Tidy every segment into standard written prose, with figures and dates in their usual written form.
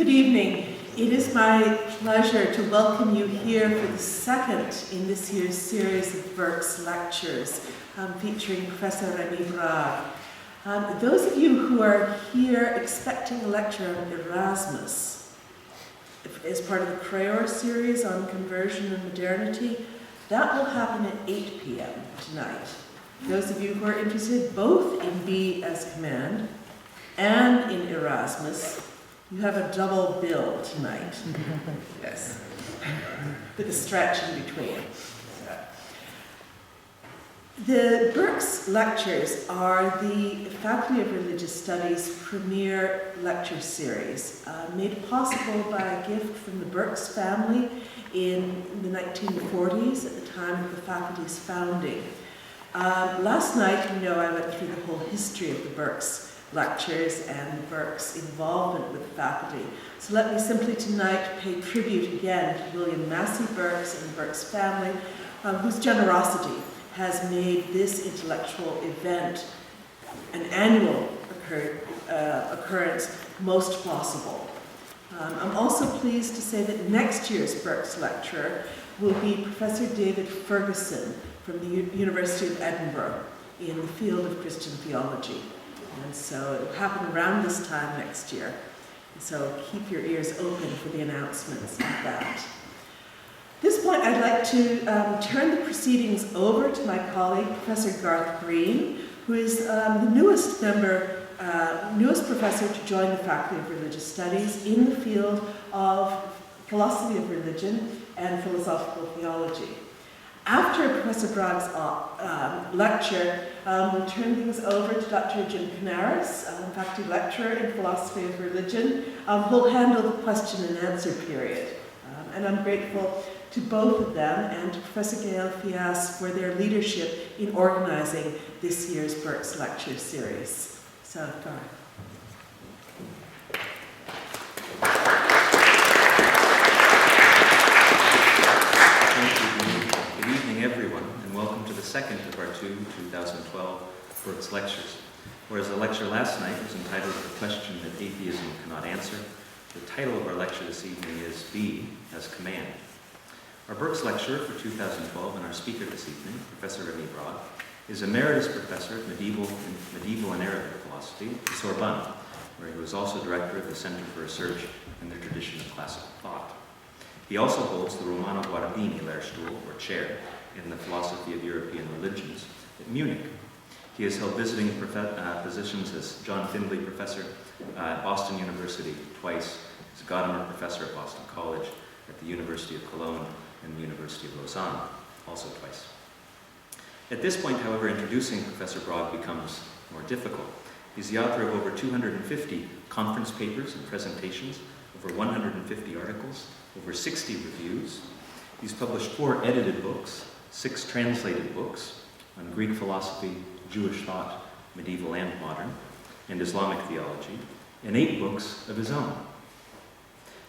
Good evening. It is my pleasure to welcome you here for the second in this year's series of Birks lectures featuring Professor Rémi Brague. Those of you who are here expecting a lecture on Erasmus as part of the Crayor series on conversion and modernity, that will happen at 8 p.m. tonight. Those of you who are interested both in B as command and in Erasmus, you have a double bill tonight. Yes, with a stretch in between. The Birks lectures are the Faculty of Religious Studies premier lecture series, made possible by a gift from the Birks family in the 1940s, at the time of the faculty's founding. Last night, you know, I went through the whole history of the Birks lectures and Birks' involvement with the faculty. So let me simply tonight pay tribute again to William Massey Birks and the Birks family, whose generosity has made this intellectual event an annual occurrence most possible. I'm also pleased to say that next year's Birks lecturer will be Professor David Ferguson from the University of Edinburgh in the field of Christian theology. And so it will happen around this time next year. So keep your ears open for the announcements of that. At this point, I'd like to turn the proceedings over to my colleague, Professor Garth Green, who is the newest professor to join the Faculty of Religious Studies in the field of philosophy of religion and philosophical theology. After Professor Brague's lecture, we'll turn things over to Dr. Jim Canaris, faculty lecturer in philosophy of religion, who'll handle the question and answer period. And I'm grateful to both of them and to Professor Gail Fias for their leadership in organizing this year's Birks lecture series. So, Garth. Everyone, and welcome to the second of our two 2012 Birks lectures. Whereas the lecture last night was entitled The Question That Atheism Cannot Answer, the title of our lecture this evening is B as Command. Our Birks lecturer for 2012 and our speaker this evening, Professor Rémi Brague, is Emeritus Professor of Medieval and Arabic Philosophy at the Sorbonne, where he was also Director of the Center for Research in the Tradition of Classical Thought. He also holds the Romano Guardini Lehrstuhl, or chair, in the philosophy of European religions at Munich. He has held visiting positions as John Findlay Professor at Boston University twice, as Gadamer Professor at Boston College, at the University of Cologne, and the University of Lausanne, also twice. At this point, however, introducing Professor Brague becomes more difficult. He's the author of over 250 conference papers and presentations, over 150 articles, over 60 reviews. He's published 4 edited books, 6 translated books on Greek philosophy, Jewish thought, medieval and modern, and Islamic theology, and 8 books of his own.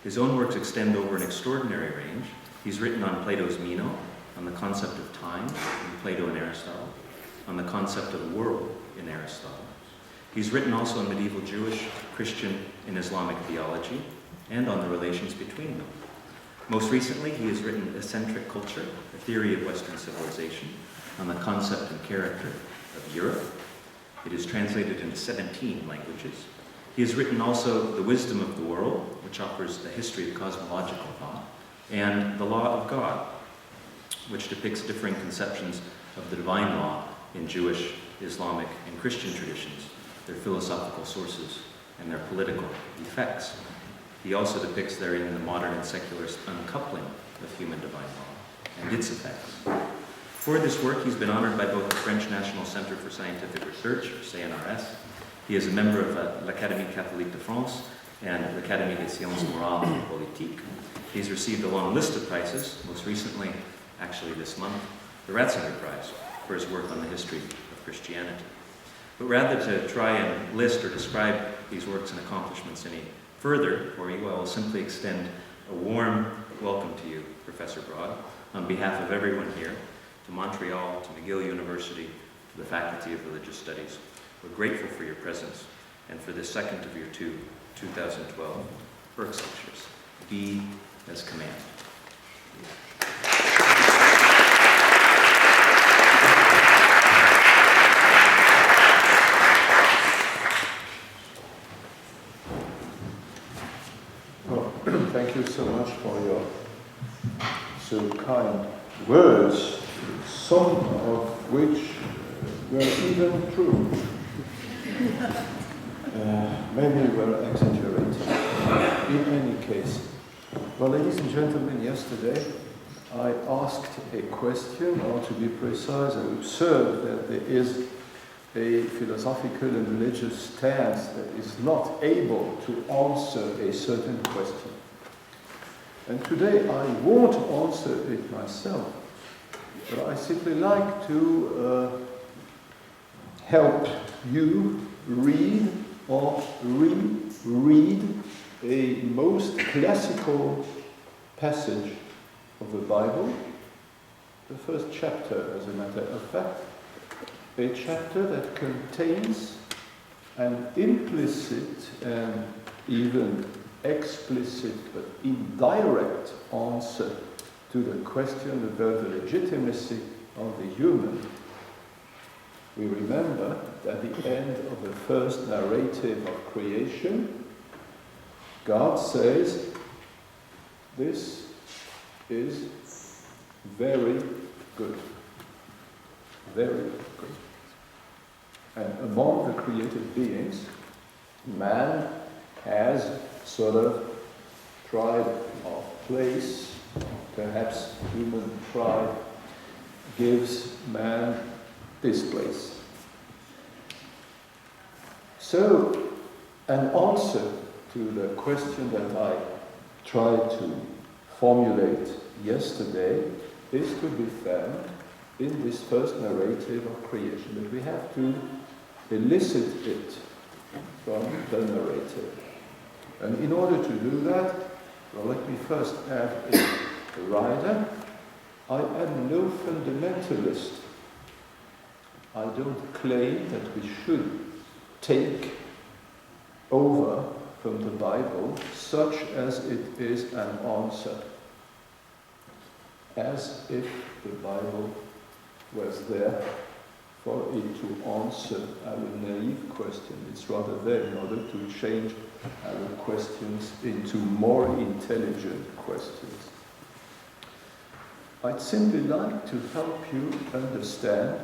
His own works extend over an extraordinary range. He's written on Plato's Meno, on the concept of time in Plato and Aristotle, on the concept of the world in Aristotle. He's written also on medieval Jewish, Christian, and Islamic theology, and on the relations between them. Most recently, he has written Eccentric Culture, a Theory of Western Civilization, on the concept and character of Europe. It is translated into 17 languages. He has written also The Wisdom of the World, which offers the history of cosmological thought, and The Law of God, which depicts differing conceptions of the divine law in Jewish, Islamic, and Christian traditions, their philosophical sources, and their political effects. He also depicts therein the modern and secularist uncoupling of human divine law and its effects. For this work, he's been honored by both the French National Center for Scientific Research, or CNRS. He is a member of l'Académie Catholique de France and l'Académie des Sciences Morales et Politiques. He's received a long list of prizes, most recently, actually this month, the Ratzinger Prize for his work on the history of Christianity. But rather to try and list or describe these works and accomplishments any further for you, I will simply extend a warm welcome to you, Professor Brague, on behalf of everyone here, to Montreal, to McGill University, to the Faculty of Religious Studies. We're grateful for your presence and for this second of your two 2012 Birks lectures. Be as command. Well, thank you so much for your so kind words, some of which were even true. Maybe were exaggerated. In any case, well, ladies and gentlemen, yesterday I asked a question, or to be precise, I observed that there is a philosophical and religious stance that is not able to answer a certain question. And today I won't answer it myself, but I simply like to help you read or reread a most classical passage of the Bible, the first chapter, as a matter of fact, a chapter that contains an implicit and even explicit but indirect answer to the question about the legitimacy of the human. We remember that at the end of the first narrative of creation, God says, "This is very good." Very good. And among the created beings, man has sort of pride of place. Perhaps human pride gives man this place. So, an answer to the question that I tried to formulate yesterday is to be found in this first narrative of creation, but we have to elicit it from the narrative. And in order to do that, well, let me first add a rider. I am no fundamentalist. I don't claim that we should take over from the Bible such as it is an answer, as if the Bible was there for it to answer our naive question. It's rather there in order to change our questions into more intelligent questions. I'd simply like to help you understand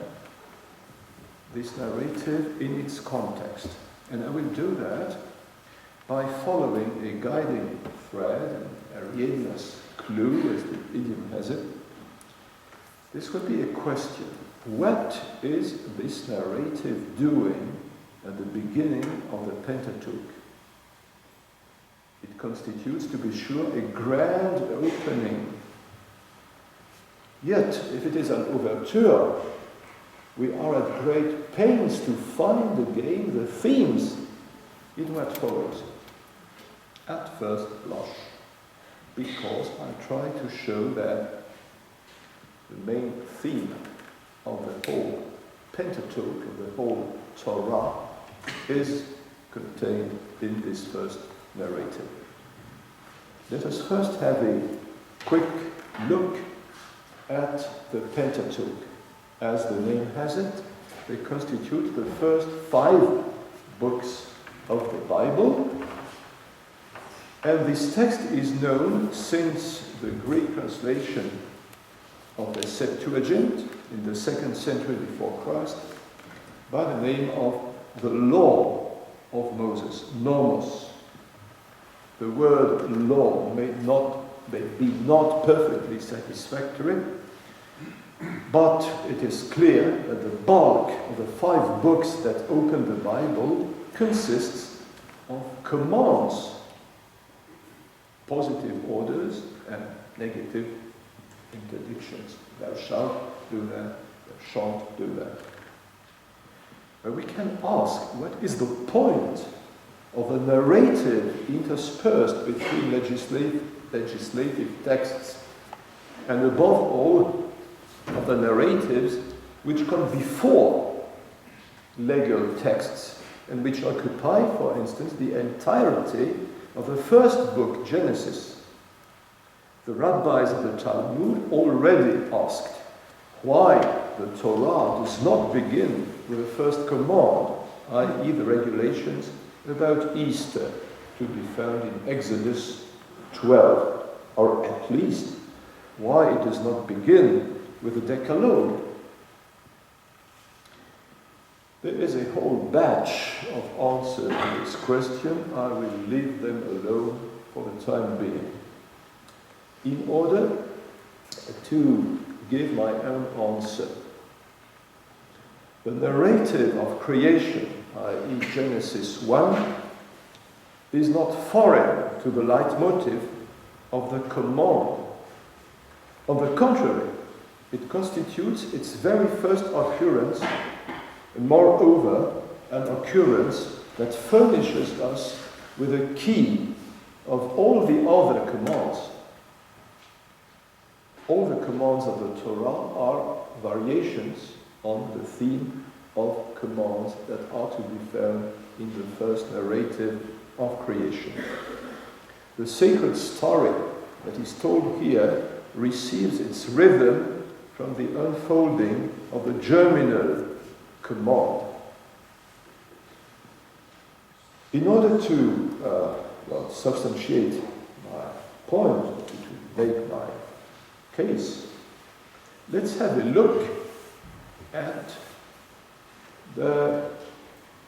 this narrative in its context. And I will do that by following a guiding thread, an Ariadne's clue, as the idiom has it. This would be a question. What is this narrative doing at the beginning of the Pentateuch? It constitutes, to be sure, a grand opening. Yet, if it is an overture, we are at great pains to find again the themes in what follows. At first blush, because I try to show that the main theme of the whole Pentateuch, of the whole Torah, is contained in this first narrative. Let us first have a quick look at the Pentateuch. As the name has it, they constitute the first 5 books of the Bible. And this text is known since the Greek translation of the Septuagint in the 2nd century before Christ by the name of the Law of Moses, Nomos. The word law may be not perfectly satisfactory, but it is clear that the bulk of the 5 books that open the Bible consists of commands, positive orders and negative interdictions. Thou shalt do that, thou shan't do that. But we can ask, what is the point of a narrative interspersed between legislative texts, and above all, of the narratives which come before legal texts, and which occupy, for instance, the entirety of the first book, Genesis, the rabbis of the Talmud already asked why the Torah does not begin with the first command, i.e. the regulations about Easter, to be found in Exodus 12, or at least why it does not begin with the decalogue. There is a whole batch of answers to this question. I will leave them alone for the time being. In order to give my own answer, the narrative of creation, i.e. Genesis 1, is not foreign to the leitmotif of the command. On the contrary, it constitutes its very first occurrence, and moreover, an occurrence that furnishes us with a key of all the other commands. All the commands of the Torah are variations on the theme of commands that are to be found in the first narrative of creation. The sacred story that is told here receives its rhythm from the unfolding of the germinal command. In order to substantiate my point, to make my case, let's have a look at the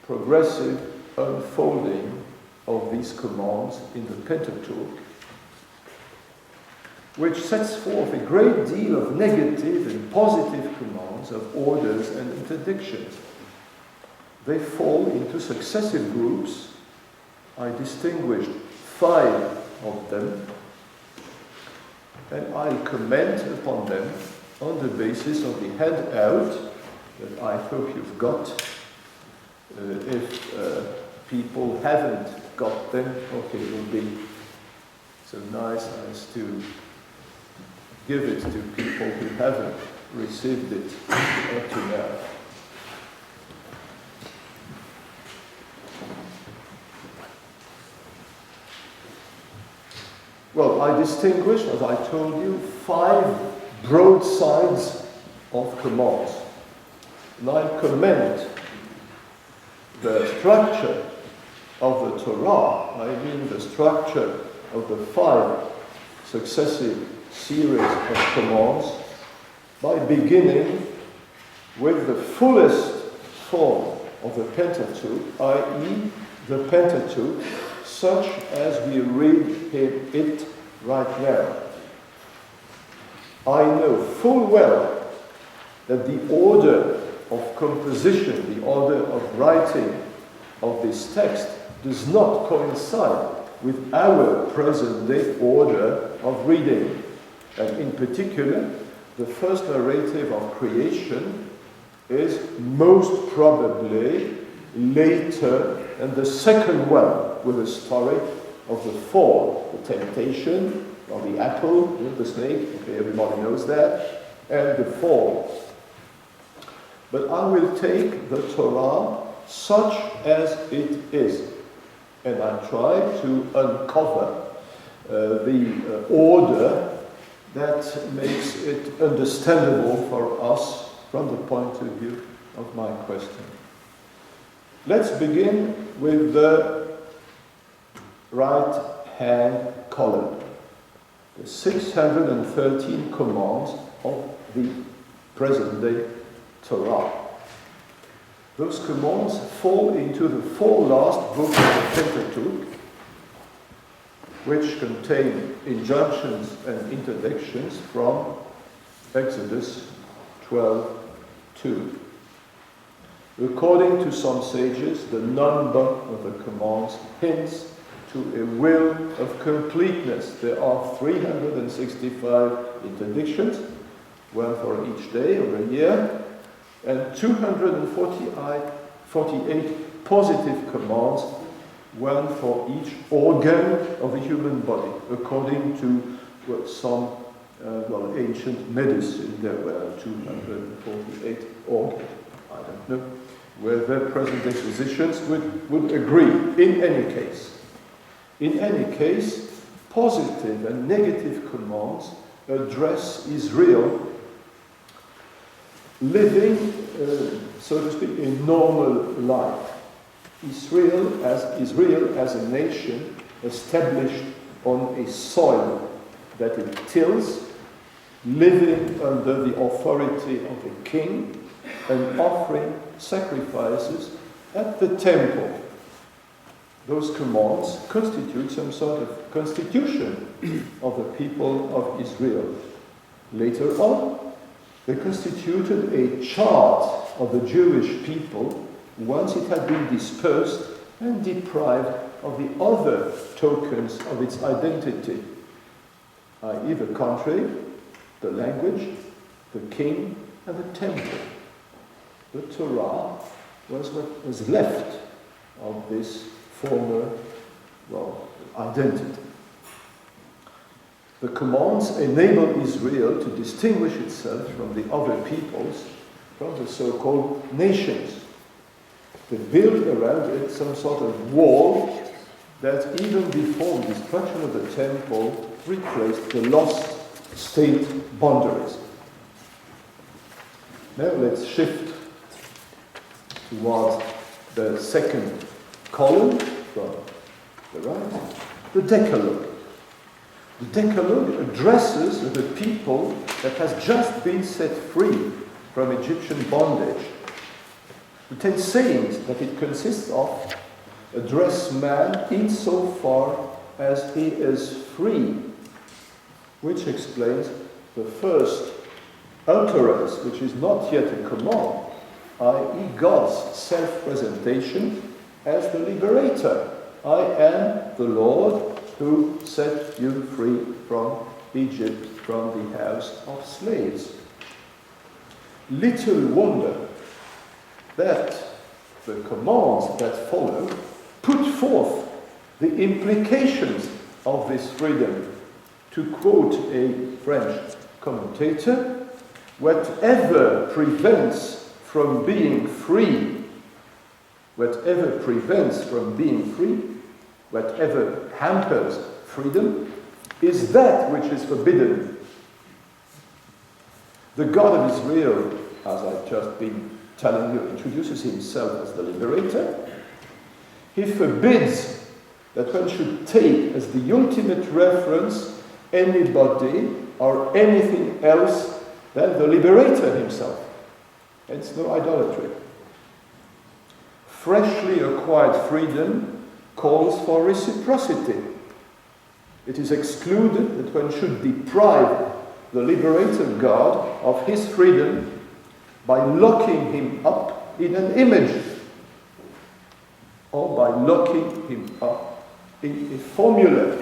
progressive unfolding of these commands in the Pentateuch, which sets forth a great deal of negative and positive commands, of orders and interdictions. They fall into successive groups. I distinguished 5 of them, and I comment upon them on the basis of the handout that I hope you've got. If people haven't got them, okay, it will be so nice as to give it to people who haven't received it up to now. Well, I distinguish, as I told you, 5 broad sides of commands. And I comment the structure of the Torah, I mean the structure of the 5 successive series of commands, by beginning with the fullest form of the Pentateuch, i.e. the Pentateuch, such as we read it right now. I know full well that the order of composition, the order of writing of this text does not coincide with our present-day order of reading. And in particular, the first narrative of creation is most probably later than the second one, with the story of the fall, the temptation of the apple, the snake, okay, everybody knows that, and the fall. But I will take the Torah such as it is, and I try to uncover the order that makes it understandable for us from the point of view of my question. Let's begin with the right-hand column, the 613 commands of the present-day Torah. Those commands fall into the 4 last books of the Pentateuch, which contain injunctions and interdictions from Exodus 12:2. According to some sages, the number of the commands hints to a will of completeness. There are 365 interdictions, one for each day of the year, and 248 positive commands, one for each organ of the human body, according to some ancient medicine. There were 248 organs. I don't know whether present-day physicians would agree. In any case, In any case, positive and negative commands address Israel living, so to speak, a normal life. Israel as a nation established on a soil that it tills, living under the authority of a king and offering sacrifices at the temple. Those commands constitute some sort of constitution of the people of Israel. Later on, they constituted a chart of the Jewish people once it had been dispersed and deprived of the other tokens of its identity, i.e. the country, the language, the king, and the temple. The Torah was what was left of this former, identity. The commands enable Israel to distinguish itself from the other peoples, from the so-called nations. They built around it some sort of wall that even before the destruction of the temple replaced the lost state boundaries. Now let's shift towards the second column from the right, the decalogue. The decalogue addresses the people that has just been set free from Egyptian bondage. The 10 sayings that it consists of address man insofar as he is free, which explains the first utterance, which is not yet a command, i.e. God's self-presentation as the liberator. I am the Lord who set you free from Egypt, from the house of slaves. Little wonder that the commands that follow put forth the implications of this freedom. To quote a French commentator, whatever prevents from being free, whatever hampers freedom, is that which is forbidden. The God of Israel, as I've just been telling you, introduces himself as the liberator. He forbids that one should take as the ultimate reference anybody or anything else than the liberator himself. Hence no idolatry. Freshly acquired freedom calls for reciprocity. It is excluded that one should deprive the liberator God of his freedom by locking him up in an image, or by locking him up in a formula,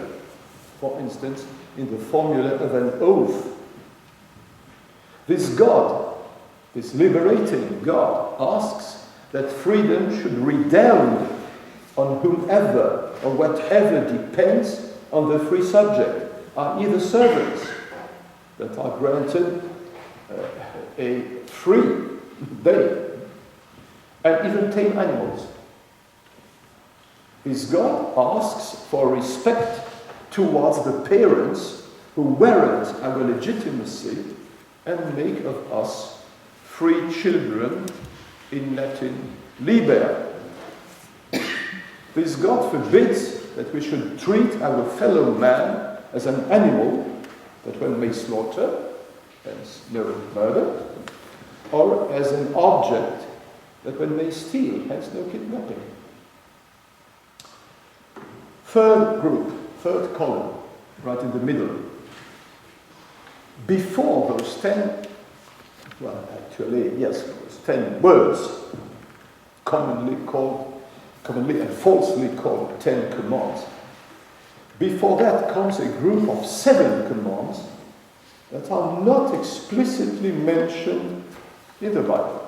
for instance, in the formula of an oath. This God, this liberating God, asks that freedom should redound on whomever or whatever depends on the free subject, i.e. the servants that are granted a free day, and even tame animals. This God asks for respect towards the parents who warrant our legitimacy and make of us free children, in Latin, liber. This God forbids that we should treat our fellow man as an animal that one may slaughter, hence no murder, or as an object that one may steal, hence no kidnapping. Third group, third column, right in the middle. Before those 10, those 10 words, commonly and falsely called 10 commands. Before that comes a group of 7 commands that are not explicitly mentioned in the Bible.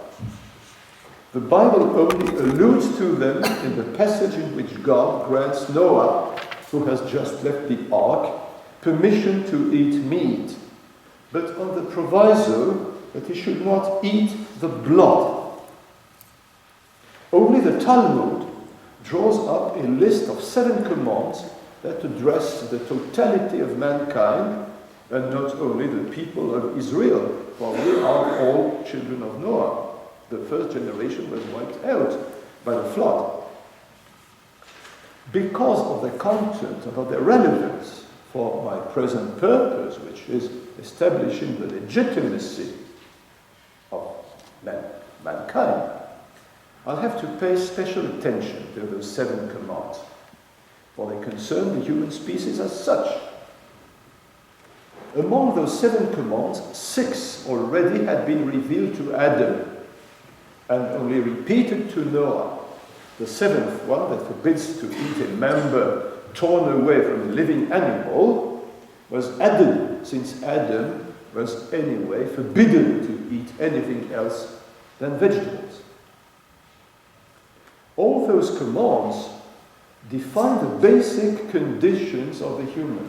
The Bible only alludes to them in the passage in which God grants Noah, who has just left the ark, permission to eat meat, but on the proviso that he should not eat the blood. Only the Talmud draws up a list of 7 commands that address the totality of mankind and not only the people of Israel, for we are all children of Noah. The first generation was wiped out by the flood. Because of the content, about their relevance for my present purpose, which is establishing the legitimacy of mankind, I'll have to pay special attention to those 7 commands, for they concern the human species as such. Among those 7 commands, 6 already had been revealed to Adam and only repeated to Noah. The 7th one, that forbids to eat a member torn away from a living animal, was added, since Adam was anyway forbidden to eat anything else than vegetables. All those commands define the basic conditions of the human,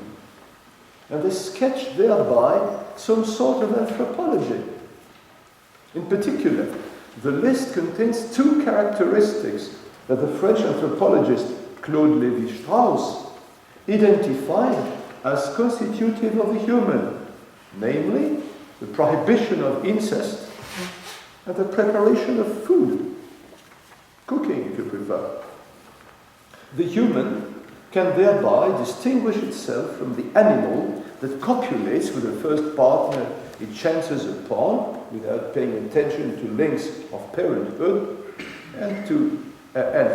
and they sketch thereby some sort of anthropology. In particular, the list contains 2 characteristics that the French anthropologist Claude Lévi-Strauss identified as constitutive of the human, namely the prohibition of incest and the preparation of food, cooking if you prefer. The human can thereby distinguish itself from the animal that copulates with the first partner it chances upon without paying attention to links of parenthood, and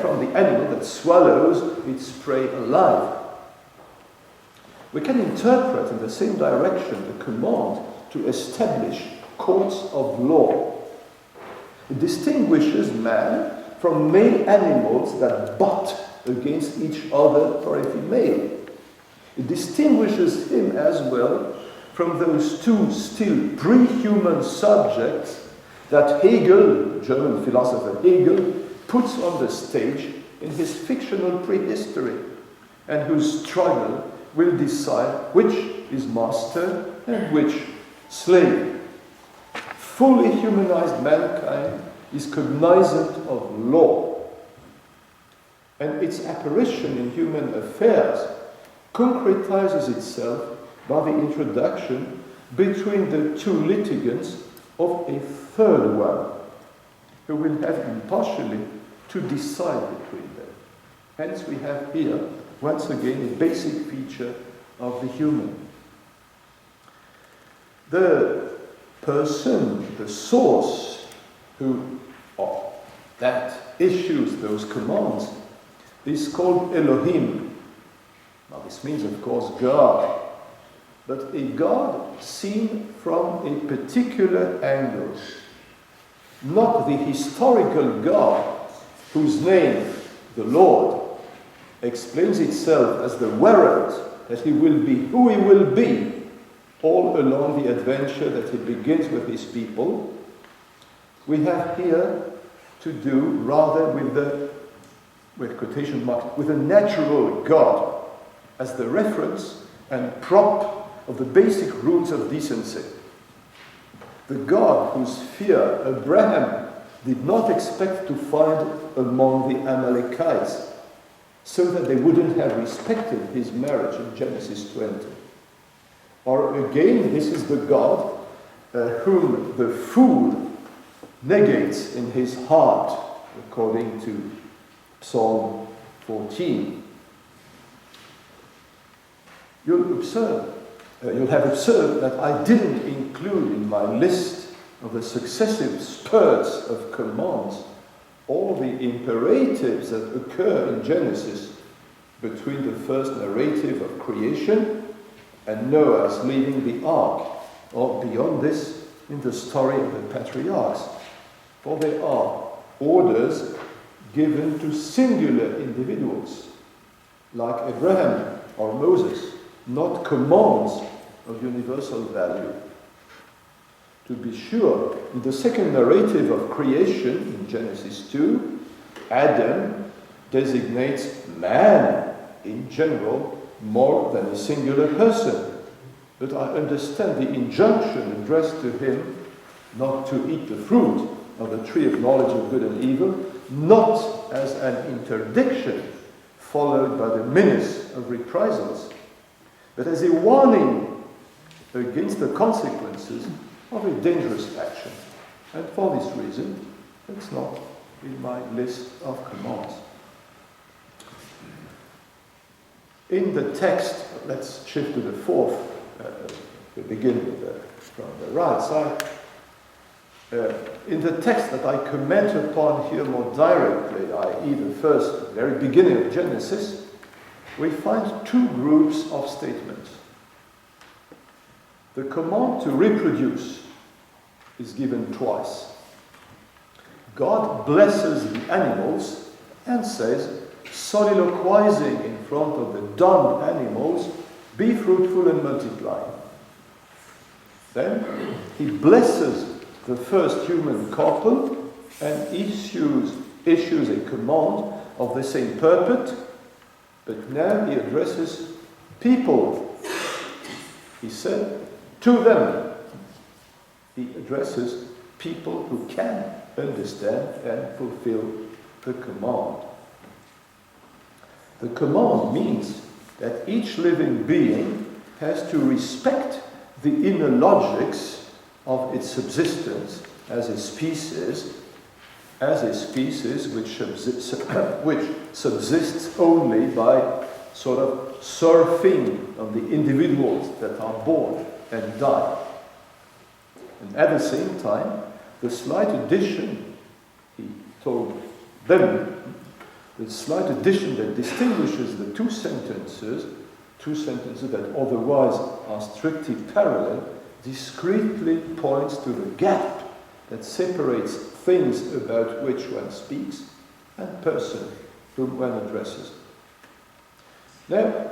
from the animal that swallows its prey alive. We can interpret in the same direction the command to establish courts of law. It distinguishes man from male animals that butt against each other for a female. It distinguishes him as well from those 2 still pre-human subjects that Hegel, German philosopher Hegel, puts on the stage in his fictional prehistory, and whose struggle will decide which is master and which slave. Fully humanized mankind is cognizant of law, and its apparition in human affairs concretizes itself by the introduction between the 2 litigants of a third one, who will have impartially to decide between them. Hence we have here, once again, a basic feature of the human. The person, the source, that issues those commands is called Elohim. Now this means, of course, God, but a God seen from a particular angle. Not the historical God, whose name, the Lord, explains itself as the warrant that he will be who he will be all along the adventure that he begins with his people. We have here to do rather with quotation marks, with a natural God as the reference and prop of the basic rules of decency. The God whose fear Abraham did not expect to find among the Amalekites, so that they wouldn't have respected his marriage in Genesis 20. Or again, this is the God whom the fool negates in his heart, according to Psalm 14. You'll have observed that I didn't include in my list of the successive spurts of commands all the imperatives that occur in Genesis between the first narrative of creation and Noah's leaving the ark, or beyond this in the story of the patriarchs. For they are orders given to singular individuals, like Abraham or Moses, not commands of universal value. To be sure, in the second narrative of creation, in Genesis 2, Adam designates man in general more than a singular person. But I understand the injunction addressed to him not to eat the fruit of the tree of knowledge of good and evil, not as an interdiction followed by the menace of reprisals, but as a warning against the consequences of a dangerous action. And for this reason, it's not in my list of commands. In the text, let's shift to the fourth, we begin from the right side. In the text that I comment upon here more directly, i.e. the very beginning of Genesis, we find two groups of statements. The command to reproduce is given twice. God blesses the animals and says, soliloquizing in front of the dumb animals, be fruitful and multiply. Then he blesses the first human couple and issues a command of the same purport, but now he addresses people. He said, to them. He addresses people who can understand and fulfill the command. The command means that each living being has to respect the inner logics of its subsistence as a species which subsists only by sort of surfing on the individuals that are born and die. And at the same time, the slight addition, he told them, the slight addition that distinguishes the two sentences that otherwise are strictly parallel, discreetly points to the gap that separates things about which one speaks and person whom one addresses. Now,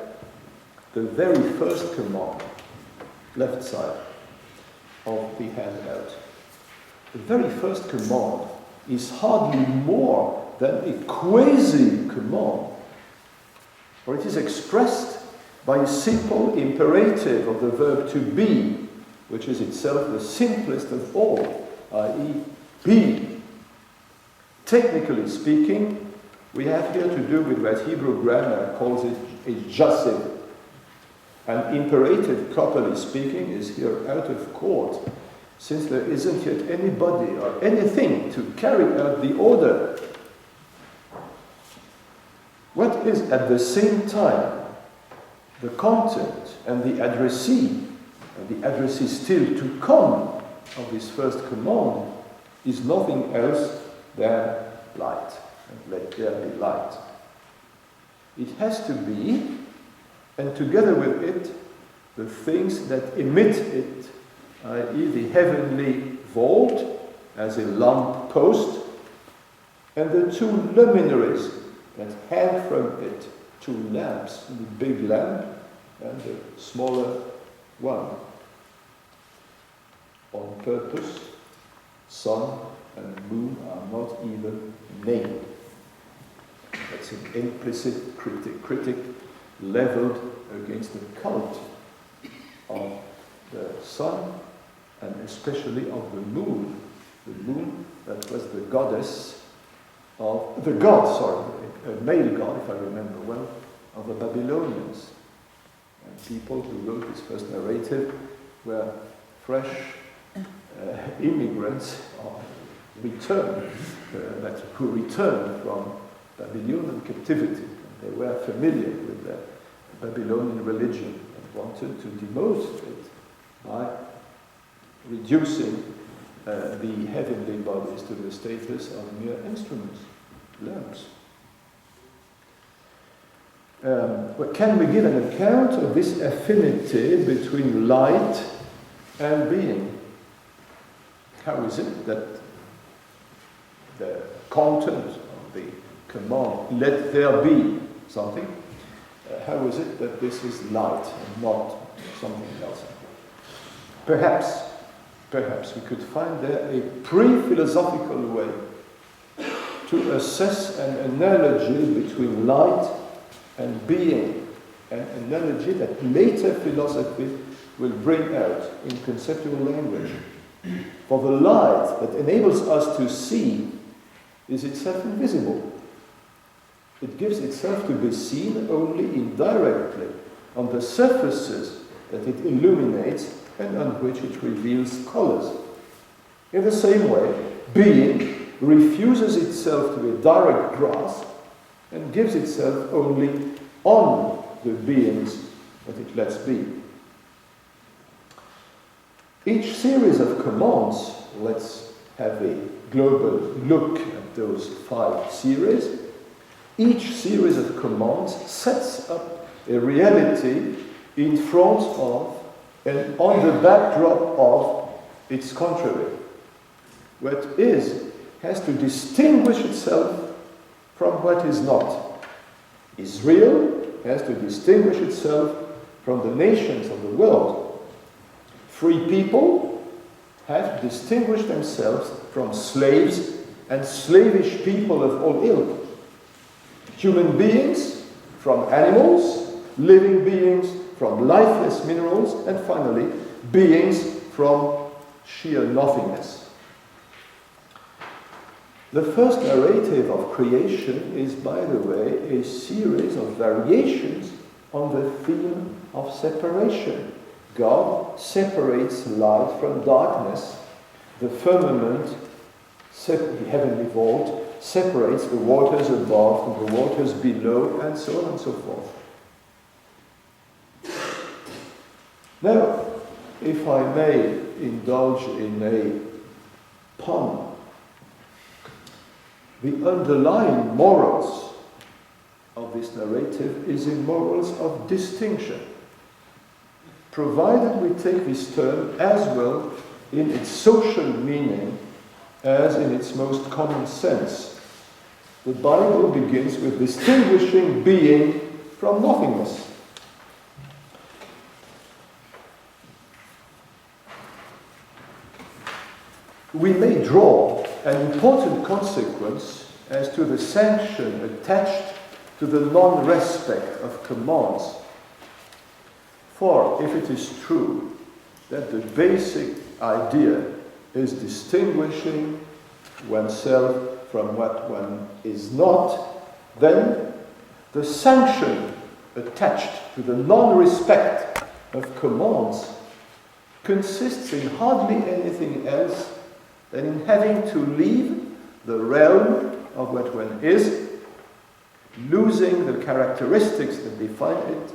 the very first command, left side of the handout, the very first command is hardly more than a quasi-command, for it is expressed by a simple imperative of the verb to be, which is itself the simplest of all, i.e. be. Technically speaking, we have here to do with what Hebrew grammar calls it a jasiv. And imperative, properly speaking, is here out of court, since there isn't yet anybody or anything to carry out the order. What is at the same time the content and the addressee still to come of this first command, is nothing else than light. And let there be light. It has to be, and together with it, the things that emit it, i.e. the heavenly vault as a lamp post, and the two luminaries that hang from it, two lamps, the big lamp and the smaller one. On purpose, sun and moon are not even named. That's an implicit critic leveled against the cult of the sun and especially of the moon. The moon that was the goddess of, the god, a male god, if I remember well, of the Babylonians. And people who wrote this first narrative were fresh immigrants who returned from Babylonian captivity. And they were familiar with the Babylonian religion and wanted to demote it by reducing the heavenly bodies to the status of mere instruments, lamps. But can we give an account of this affinity between light and being? How is it that the content of the command, let there be something, how is it that this is light and not something else? Perhaps we could find there a pre-philosophical way to assess an analogy between light and being, an analogy that later philosophy will bring out in conceptual language. For the light that enables us to see is itself invisible. It gives itself to be seen only indirectly on the surfaces that it illuminates and on which it reveals colors. In the same way, being refuses itself to a direct grasp and gives itself only on the beings that it lets be. Each series of commands, let's have a global look at those 5 series. Each series of commands sets up a reality in front of and on the backdrop of its contrary. What is has to distinguish itself from what is not. Israel has to distinguish itself from the nations of the world. Free people have to distinguish themselves from slaves and slavish people of all ilk. Human beings from animals, living beings from lifeless minerals, and finally, beings from sheer nothingness. The first narrative of creation is, by the way, a series of variations on the theme of separation. God separates light from darkness. The firmament, the heavenly vault, separates the waters above from the waters below, and so on and so forth. Now, if I may indulge in a pun, the underlying morals of this narrative is in morals of distinction, provided we take this term as well in its social meaning as in its most common sense. The Bible begins with distinguishing being from nothingness. We may draw an important consequence as to the sanction attached to the non-respect of commands. For if it is true that the basic idea is distinguishing oneself from what one is not, then the sanction attached to the non-respect of commands consists in hardly anything else than in having to leave the realm of what one is, losing the characteristics that define it,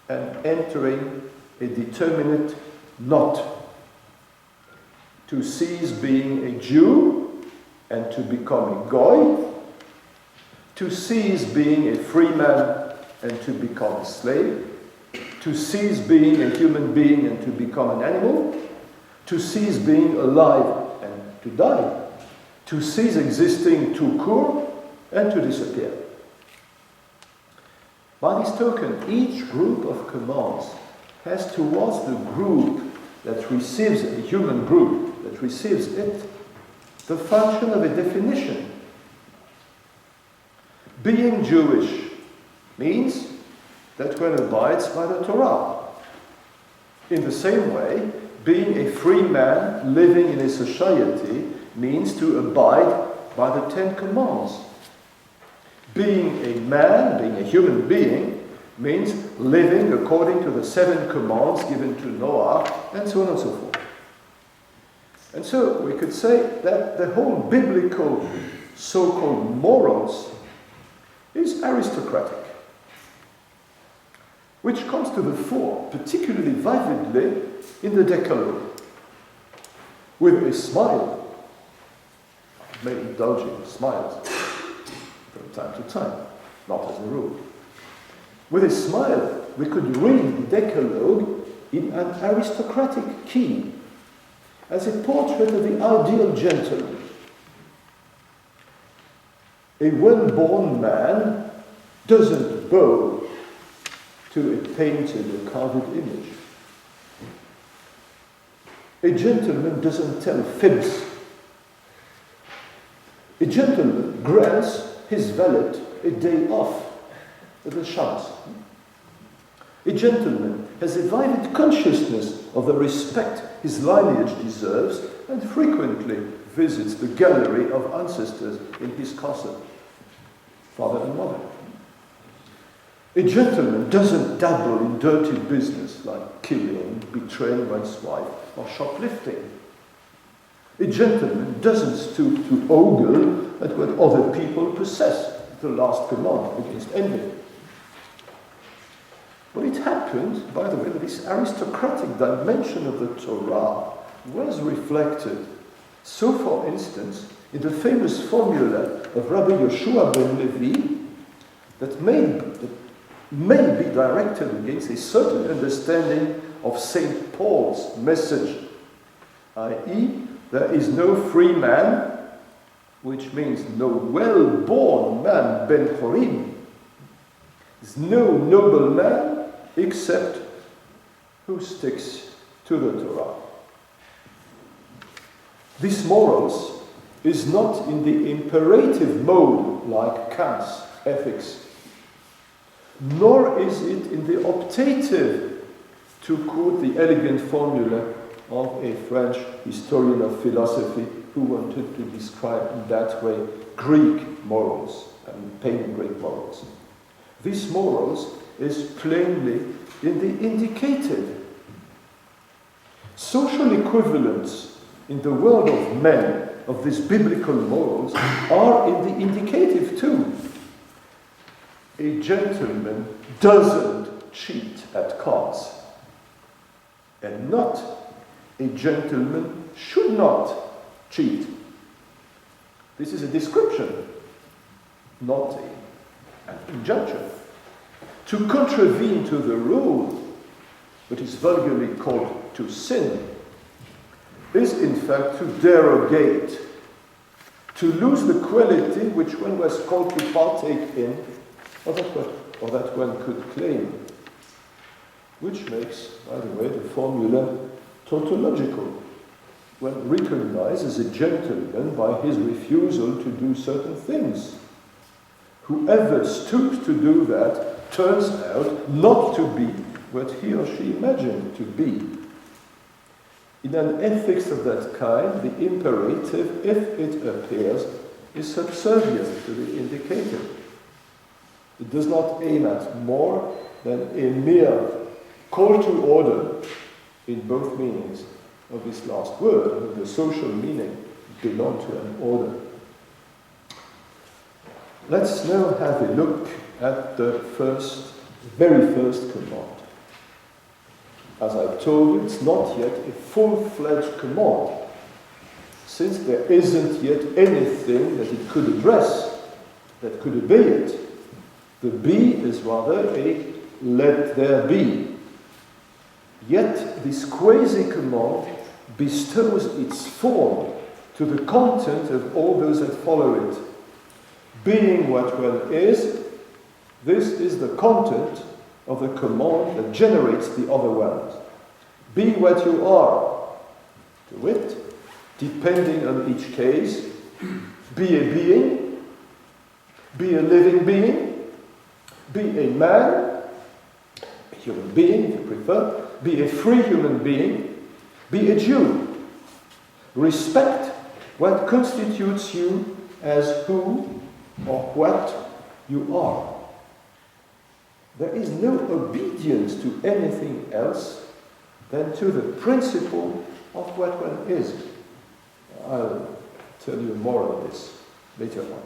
and entering a determinate not. To cease being a Jew and to become a Goy, to cease being a free man and to become a slave, to cease being a human being and to become an animal, to cease being alive and to die, to cease existing tout court and to disappear. By this token, each group of commands has towards the group that receives a human group, that receives it, the function of a definition. Being Jewish means that one abides by the Torah. In the same way, being a free man living in a society means to abide by the 10 Commandments. Being a man, being a human being, means living according to the 7 commands given to Noah, and so on and so forth. And so we could say that the whole biblical so-called morals is aristocratic, which comes to the fore particularly vividly in the decalogue, with a smile. May indulge in smiles from time to time, not as a rule. With a smile, we could read the decalogue in an aristocratic key, as a portrait of the ideal gentleman. A well-born man doesn't bow to a painted or carved image. A gentleman doesn't tell fibs. A gentleman grants his valet a day off at the Shabbos. A gentleman has a vivid consciousness of the respect his lineage deserves and frequently visits the gallery of ancestors in his castle. father and mother. A gentleman doesn't dabble in dirty business like killing, betraying one's wife, or shoplifting. A gentleman doesn't stoop to ogle at what other people possess, the last command against envy. But it happened, by the way, that this aristocratic dimension of the Torah was reflected. So, for instance, in the famous formula of Rabbi Yoshua ben Levi that may be directed against a certain understanding of St. Paul's message, i.e., there is no free man, which means no well-born man, ben chorim. There's no noble man except who sticks to the Torah. This morals is not in the imperative mode like Kant's ethics, nor is it in the optative, to quote the elegant formula of a French historian of philosophy who wanted to describe in that way Greek morals and pagan Greek morals. This morals is plainly in the indicative. Social equivalents in the world of men of these biblical morals are in the indicative too. A gentleman doesn't cheat at cards, and not a gentleman should not cheat. This is a description, not an injunction. To contravene to the rule, what is vulgarly called to sin, is in fact to derogate, to lose the quality which one was called to partake in, or that one could claim, which makes, by the way, the formula tautological. One recognizes a gentleman by his refusal to do certain things. Whoever stoops to do that turns out not to be what he or she imagined to be. In an ethics of that kind, the imperative, if it appears, is subservient to the indicative. It does not aim at more than a mere call to order in both meanings of this last word, and the social meaning belong to an order. Let's now have a look at the very first command. As I told you, it's not yet a full-fledged command, since there isn't yet anything that it could address, that could obey it. The be is rather a let there be. Yet this quasi-command bestows its form to the content of all those that follow it. Being what one is, this is the content of the command that generates the other ones. Be what you are. To wit, depending on each case, be a being, be a living being, be a man, a human being if you prefer, be a free human being, be a Jew. Respect what constitutes you as who or what you are. There is no obedience to anything else than to the principle of what one is. I'll tell you more on this later on.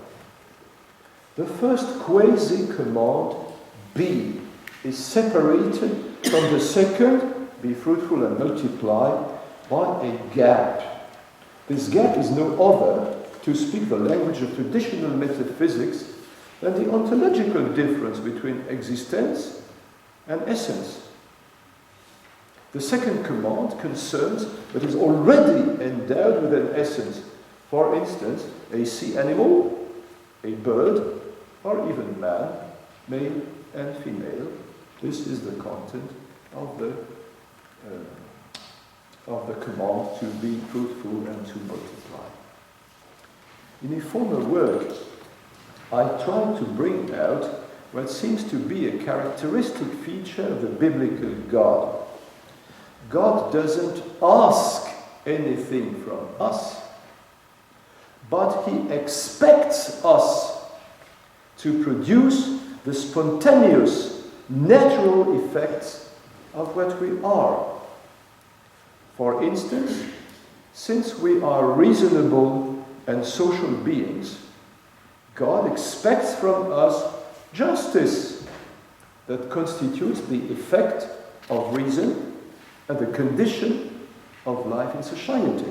The first quasi-command, be, is separated from the second, be fruitful and multiply, by a gap. This gap is no other, to speak the language of traditional metaphysics, than the ontological difference between existence and essence. The second command concerns what is already endowed with an essence. For instance, a sea animal, a bird, or even man, male and female. This is the content of the command to be fruitful and to multiply. In a former work, I tried to bring out what seems to be a characteristic feature of the biblical God. God doesn't ask anything from us, but he expects us to produce the spontaneous, natural effects of what we are. For instance, since we are reasonable and social beings, God expects from us justice that constitutes the effect of reason and the condition of life in society.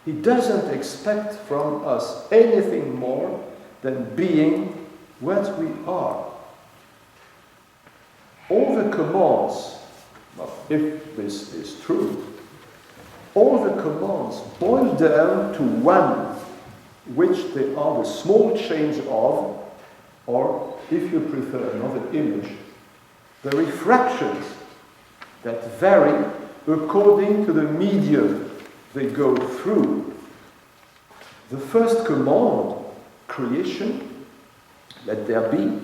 He doesn't expect from us anything more than being what we are. All the commands, well, if this is true, all the commands boil down to one, which they are the small change of, or if you prefer another image, the refractions that vary according to the medium they go through. The first command, creation, let there be,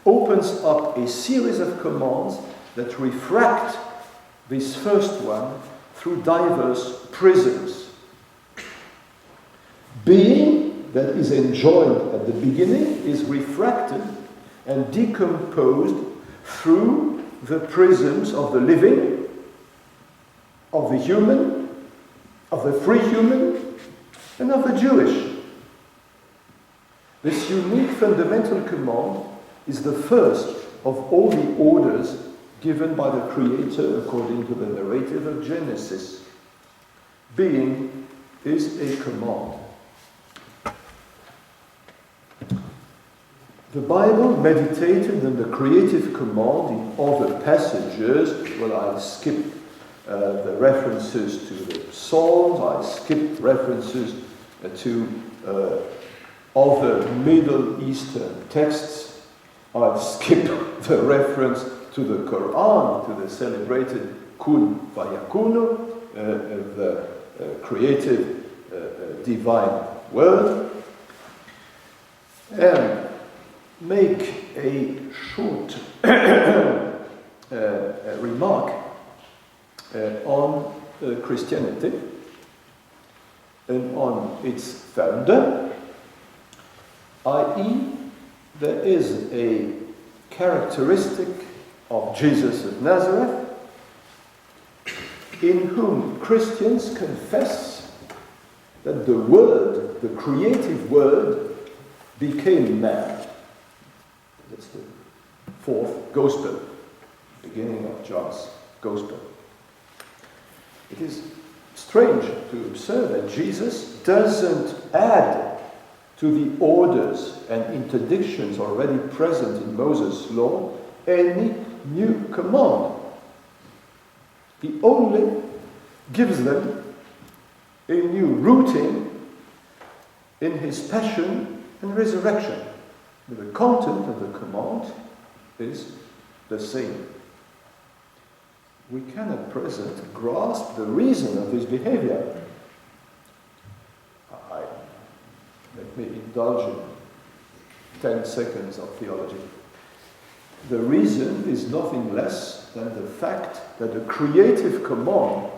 opens up a series of commands that refract this first one through diverse prisms. Being that is enjoined at the beginning is refracted and decomposed through the prisms of the living, of the human, of the free human, and of the Jewish. This unique fundamental command is the first of all the orders given by the Creator according to the narrative of Genesis. Being is a command. The Bible meditated on the creative command in other passages. Well, I'll skip the references to the Psalms, I'll skip references to other Middle Eastern texts, I'll skip the reference to the Quran, to the celebrated Kun Fayakunu, the creative divine word, and make a short remark on Christianity and on its founder, i.e., there is a characteristic of Jesus of Nazareth in whom Christians confess that the Word, the creative Word, became man. That's the fourth Gospel, beginning of John's Gospel. It is strange to observe that Jesus doesn't add to the orders and interdictions already present in Moses' law any new command. He only gives them a new routine in his passion and resurrection. The content of the command is the same. We can at present grasp the reason of his behavior. Let me indulge in 10 seconds of theology. The reason is nothing less than the fact that the creative command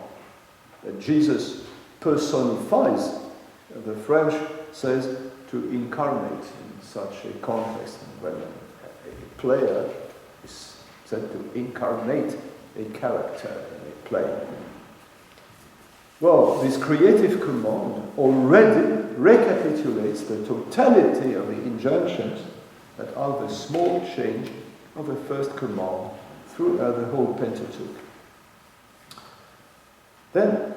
that Jesus personifies, the French says to incarnate in such a context, when a player is said to incarnate a character in a play. Well, this creative command already recapitulates the totality of the injunctions that are the small change of the first command throughout the whole Pentateuch. Then,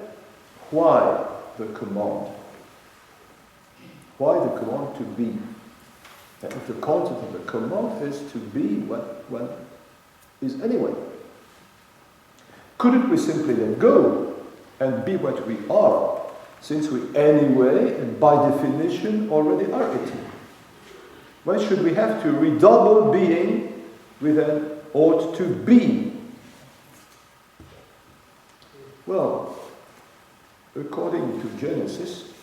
why the command? Why the command to be? And if the content of the command is to be what one is anyway. Couldn't we simply let go and be what we are, since we anyway, and by definition, already are it? Why should we have to redouble being with an ought to be? Well, according to Genesis,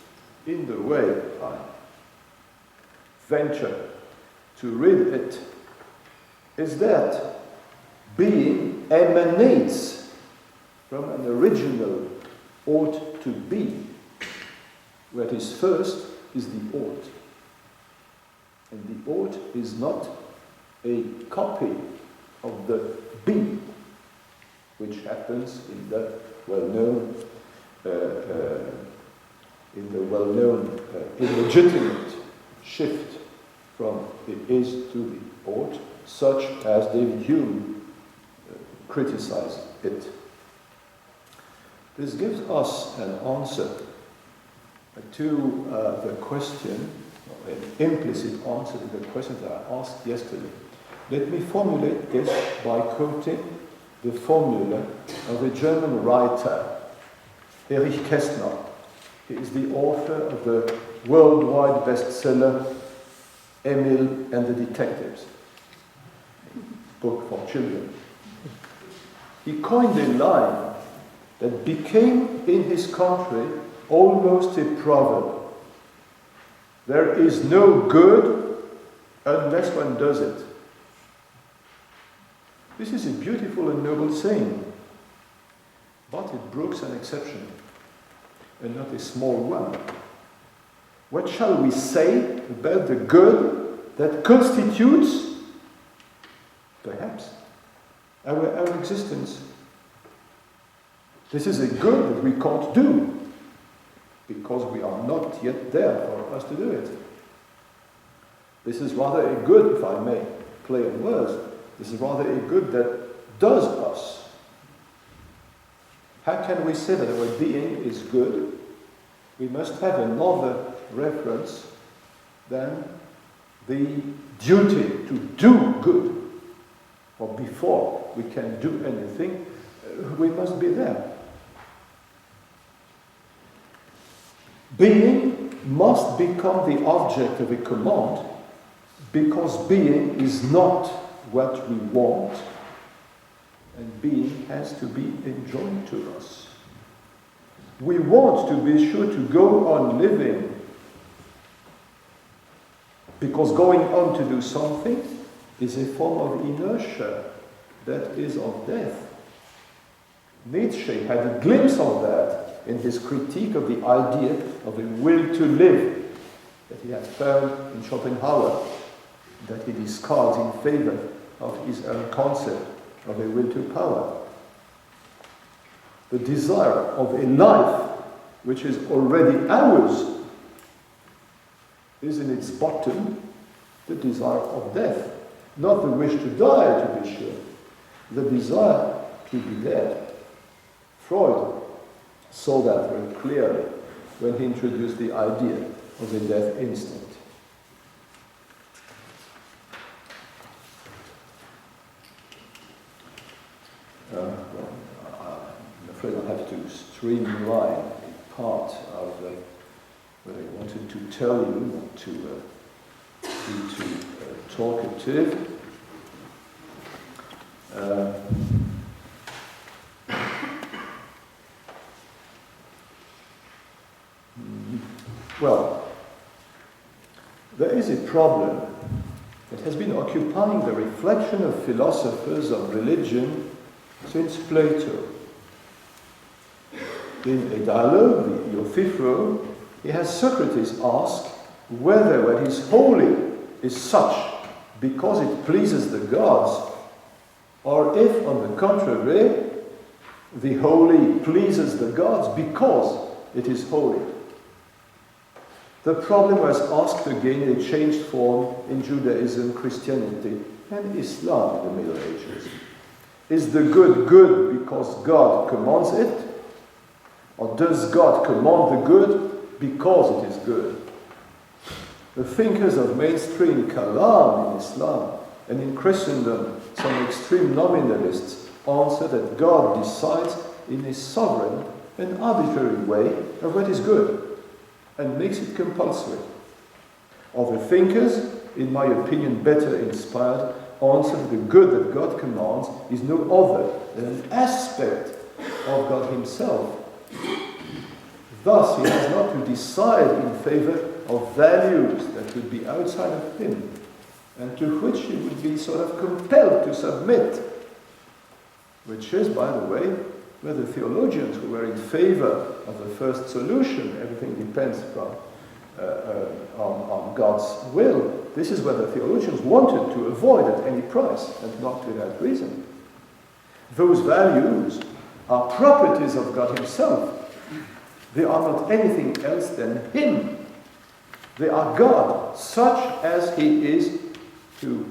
in the way I venture to read it, is that being emanates from an original ought to be. What is first is the ought. And the ought is not a copy of the be, which happens in the well-known, illegitimate shift from the is to the ought, such as David Hume criticized it. This gives us an answer to the question, an implicit answer to the question that I asked yesterday. Let me formulate this by quoting the formula of a German writer, Erich Kästner. He is the author of the worldwide bestseller Emil and the Detectives, book for children. He coined a line that became in his country almost a proverb. There is no good unless one does it. This is a beautiful and noble saying, but it brooks an exception, and not a small one. What shall we say about the good that constitutes, perhaps, our existence? This is a good that we can't do, because we are not yet there for us to do it. This is rather a good, if I may play on words, this is rather a good that does us. How can we say that our being is good? We must have another reference than the duty to do good. For before we can do anything, we must be there. Being must become the object of a command, because being is not what we want, and being has to be enjoined to us. We want to be sure to go on living, because going on to do something is a form of inertia that is of death. Nietzsche had a glimpse of that in his critique of the idea of a will to live that he had found in Schopenhauer, that he discards in favor of his own concept of a will to power. The desire of a life which is already ours is in its bottom the desire of death, not the wish to die, to be sure, the desire to be dead. Freud saw that very clearly when he introduced the idea of the death instinct. I'm afraid I'll have to streamline a part of what I wanted to tell you, not to be too talkative. Well, there is a problem that has been occupying the reflection of philosophers of religion since Plato. In a dialogue, the Euthyphro, he has Socrates ask whether what is holy is such because it pleases the gods, or if, on the contrary, the holy pleases the gods because it is holy. The problem was asked again in a changed form in Judaism, Christianity, and Islam in the Middle Ages. Is the good good because God commands it? Or does God command the good because it is good? The thinkers of mainstream Kalam in Islam and in Christendom, some extreme nominalists, answer that God decides in a sovereign and arbitrary way of what is good and makes it compulsory. Other thinkers, in my opinion better inspired, answer that the good that God commands is no other than an aspect of God himself. Thus, he has not to decide in favor of values that would be outside of him, and to which he would be sort of compelled to submit, which is, by the way, where the theologians who were in favor of the first solution, everything depends from, on God's will. This is what the theologians wanted to avoid at any price, and not without reason. Those values are properties of God himself. They are not anything else than him. They are God, such as he is, to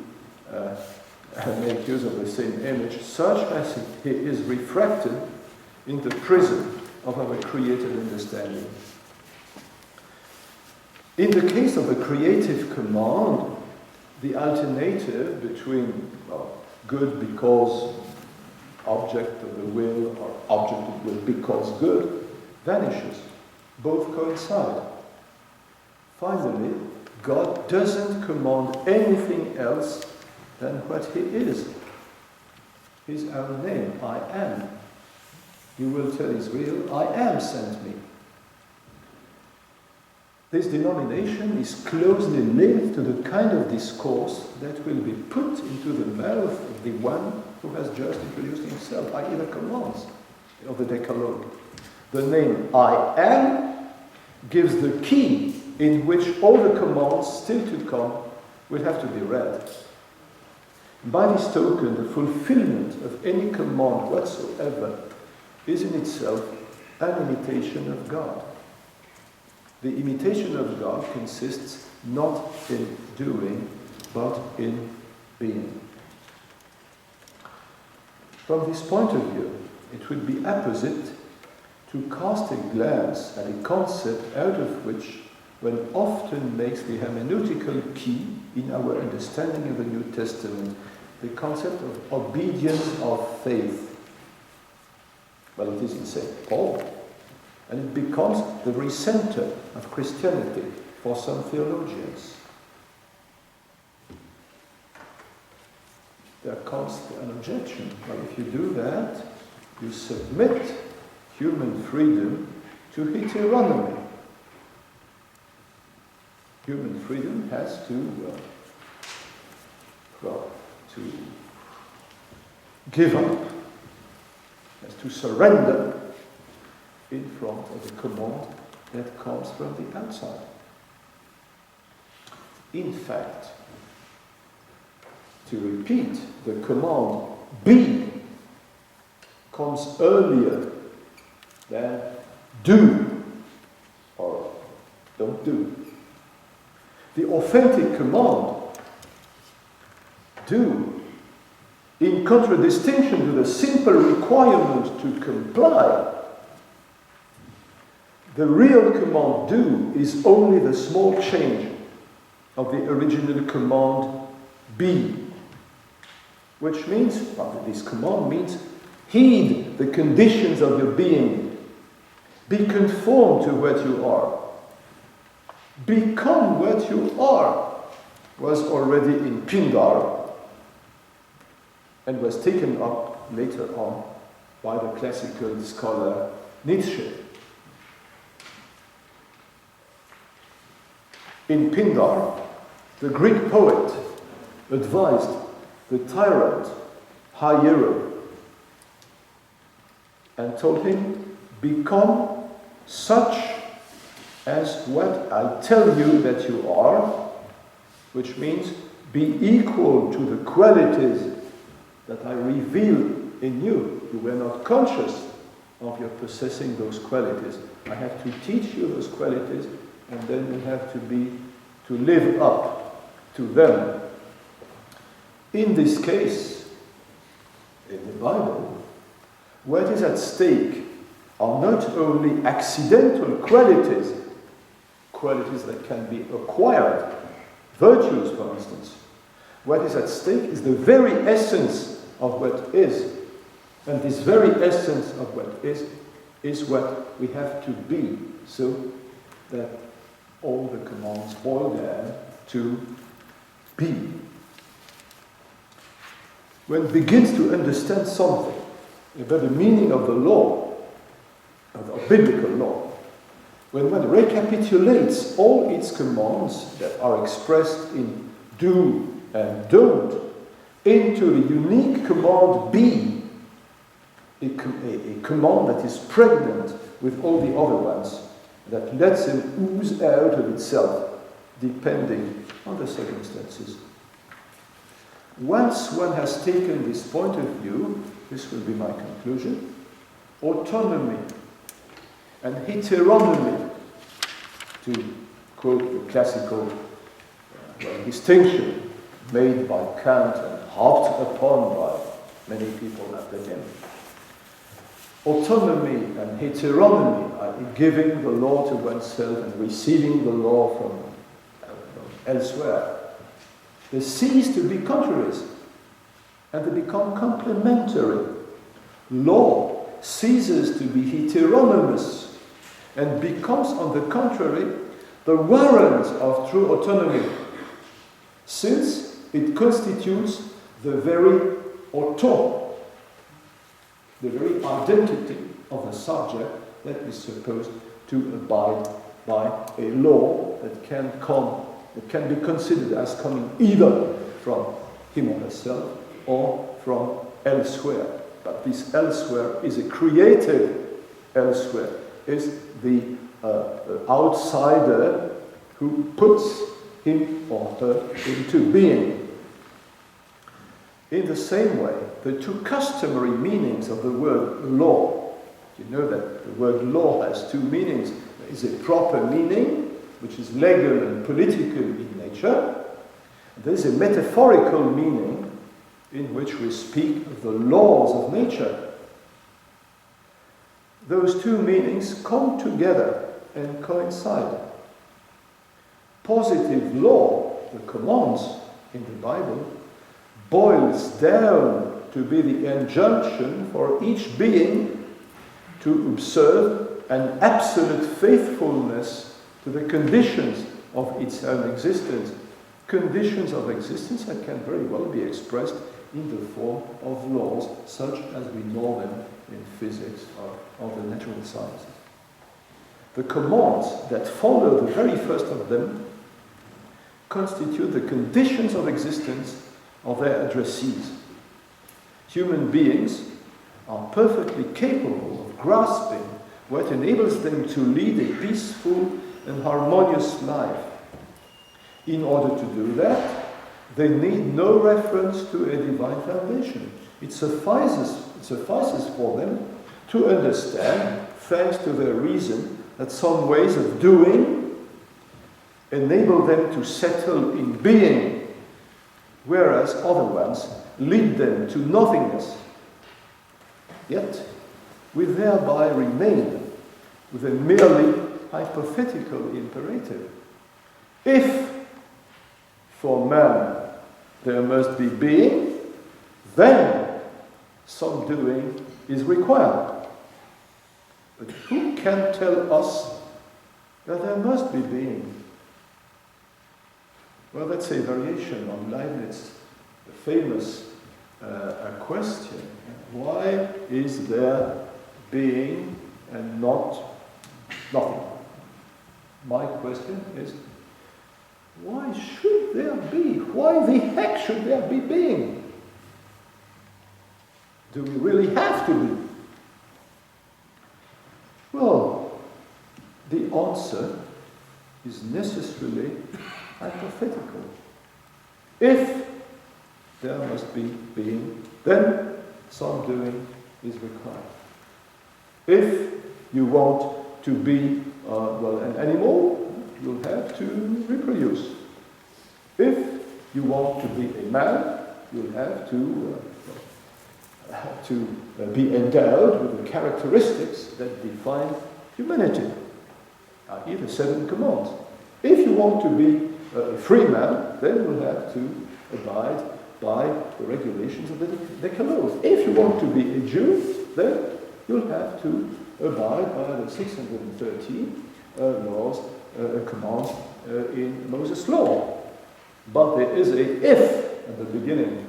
make use of the same image, such as he is refracted in the prism of our created understanding. In the case of a creative command, the alternative between good because object of the will or object of will because good vanishes. Both coincide. Finally, God doesn't command anything else than what he is. His own name, I am. He will tell Israel, I am sent me. This denomination is closely linked to the kind of discourse that will be put into the mouth of the one who has just introduced himself, i.e. the commands of the decalogue. The name I am gives the key in which all the commands still to come will have to be read. By this token, the fulfillment of any command whatsoever is in itself an imitation of God. The imitation of God consists not in doing, but in being. From this point of view, it would be apposite to cast a glance at a concept out of which one often makes the hermeneutical key in our understanding of the New Testament, the concept of obedience of faith. Well, it is in St. Paul, and it becomes the very center of Christianity for some theologians. There comes an objection. Well, if you do that, you submit human freedom to heteronomy. Human freedom has to give up, has to surrender in front of the command that comes from the outside. In fact, to repeat, the command be comes earlier than do or don't do. The authentic command, do, in contradistinction to the simple requirement to comply, the real command do is only the small change of the original command be, which means, well, this command means heed the conditions of your being, be conformed to what you are, become what you are, was already in Pindar and was taken up later on by the classical scholar Nietzsche. In Pindar, the Greek poet advised the tyrant Hiero and told him, become such as what I tell you that you are, which means be equal to the qualities that I reveal in you. You were not conscious of your possessing those qualities. I have to teach you those qualities, and then you have to live up to them. In this case, in the Bible, what is at stake are not only accidental qualities that can be acquired, virtues, for instance. What is at stake is the very essence of what is. And this very essence of what is what we have to be, so that all the commands boil down to be. When one begins to understand something about the meaning of the law, of biblical law, when one recapitulates all its commands that are expressed in do and don't into the unique command be, a command that is pregnant with all the other ones, that lets him ooze out of itself, depending on the circumstances. Once one has taken this point of view, this will be my conclusion, autonomy and heteronomy, to quote the classical distinction made by Kant and harped upon by many people after him. Autonomy and heteronomy, i.e. giving the law to oneself and receiving the law from elsewhere, they cease to be contraries and they become complementary. Law ceases to be heteronomous and becomes, on the contrary, the warrant of true autonomy, since it constitutes the very auto, the very identity of the subject that is supposed to abide by a law that can be considered as coming either from him or herself or from elsewhere. But this elsewhere is a creative elsewhere, is the outsider who puts him or her into being. In the same way, the two customary meanings of the word law, you know that the word law has two meanings. There is a proper meaning, which is legal and political in nature. There is a metaphorical meaning in which we speak of the laws of nature. Those two meanings come together and coincide. Positive law, the commands in the Bible, boils down to be the injunction for each being to observe an absolute faithfulness to the conditions of its own existence. Conditions of existence that can very well be expressed in the form of laws, such as we know them in physics or the natural sciences. The commands that follow, the very first of them, constitute the conditions of existence of their addressees. Human beings are perfectly capable of grasping what enables them to lead a peaceful and harmonious life. In order to do that, they need no reference to a divine foundation. It suffices for them to understand, thanks to their reason, that some ways of doing enable them to settle in being, whereas other ones lead them to nothingness. Yet, we thereby remain with a merely hypothetical imperative. If for man there must be being, then some doing is required. But who can tell us that there must be being? Well, that's a variation on Leibniz, the famous question. Why is there being and not nothing? My question is, why should there be? Why the heck should there be being? Do we really have to be? Well, the answer is necessarily hypothetical. If there must be being, then some doing is required. If you want to be an animal, you'll have to reproduce. If you want to be a man, you'll have to be endowed with the characteristics that define humanity, i.e. the 7 commands. If you want to be a free man, then you'll have to abide by the regulations of the decalogue. If you want to be a Jew, then you'll have to abide by the 613 laws, commands in Moses' law. But there is a if at the beginning.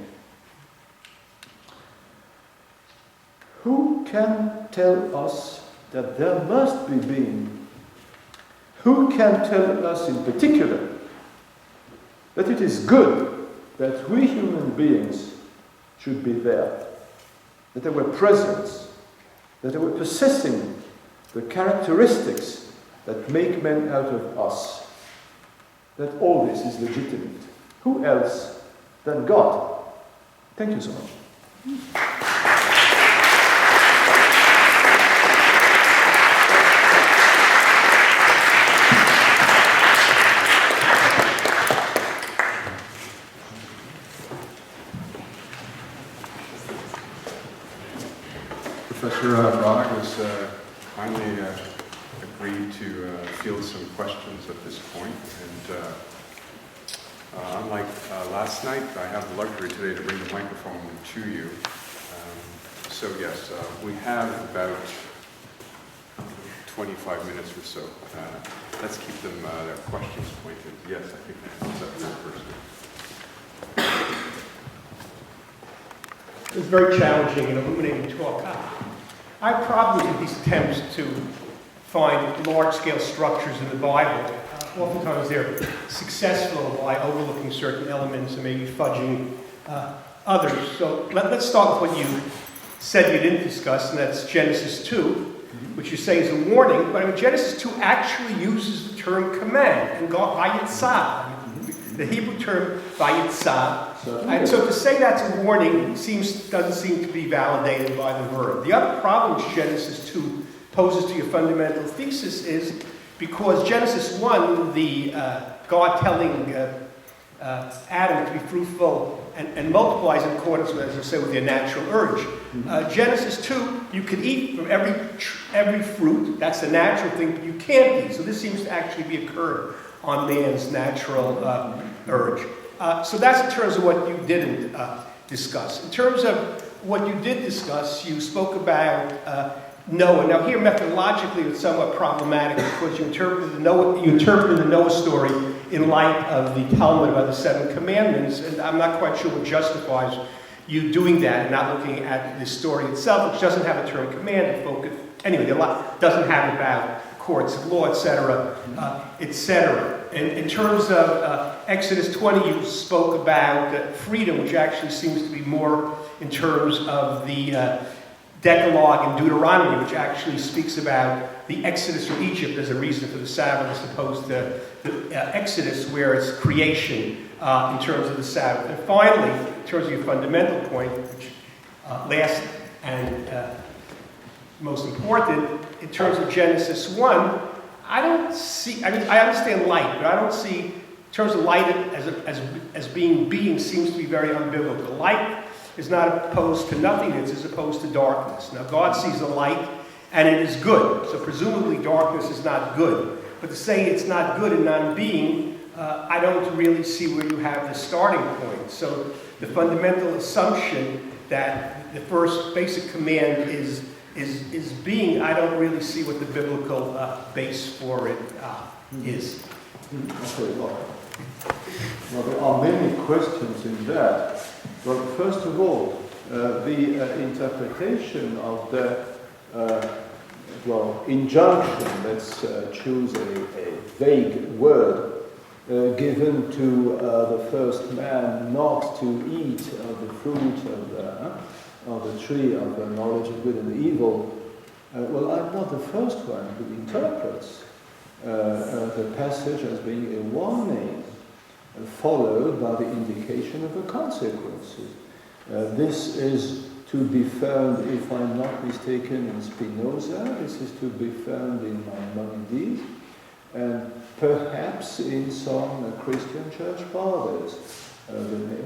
Who can tell us that there must be being? Who can tell us in particular that it is good that we human beings should be there, that they were present, that they were possessing the characteristics that make men out of us, that all this is legitimate. Who else than God? Thank you so much. Professor Brague has kindly agreed to field some questions at this point, and unlike last night, I have the luxury today to bring the microphone to you. So yes, we have about 25 minutes or so. Let's keep them their questions pointed. Yes, I think that's up there first. It was very challenging and illuminating talk. I have problems with these attempts to find large-scale structures in the Bible. Oftentimes they're successful by overlooking certain elements and maybe fudging others. So let's start with what you said you didn't discuss, and that's Genesis 2, which you say is a warning. But I mean, Genesis 2 actually uses the term command, and God, vayitzah, the Hebrew term vayitzah. And so to say that's a warning doesn't seem to be validated by the verb. The other problem which Genesis 2 poses to your fundamental thesis is because Genesis 1, the God telling Adam to be fruitful and multiplies in accordance with, as I say, with your natural urge. Genesis 2, you can eat from every fruit. That's the natural thing, but you can't eat. So this seems to actually be a curb on man's natural urge. So that's in terms of what you didn't discuss. In terms of what you did discuss, you spoke about Noah. Now here, methodologically, it's somewhat problematic because you interpreted the Noah story in light of the Talmud about the 7 commandments, and I'm not quite sure what justifies you doing that and not looking at the story itself, which doesn't have a term command. It focus anyway. Doesn't have about courts of law, etc., etc. In terms of Exodus 20, you spoke about freedom, which actually seems to be more in terms of the decalogue in Deuteronomy, which actually speaks about the exodus from Egypt as a reason for the Sabbath, as opposed to the Exodus, where it's creation in terms of the Sabbath. And finally, in terms of your fundamental point, which last and most important, in terms of Genesis 1, I understand light, but I don't see, in terms of light as being seems to be very unbiblical. Light is not opposed to nothingness, as opposed to darkness. Now, God sees the light, and it is good. So presumably darkness is not good. But to say it's not good and non-being, I don't really see where you have the starting point. So the fundamental assumption that the first basic command is being, I don't really see what the biblical base for it is. Okay, well, there are many questions in that. Well, first of all, the interpretation of the injunction, let's choose a vague word, given to the first man not to eat of the fruit of the tree of the knowledge of good and evil. Well, I'm not the first one who interprets the passage as being a warning, followed by the indication of the consequences. This is to be found, if I'm not mistaken, in Spinoza. This is to be found in Maimonides, and perhaps in some Christian church fathers,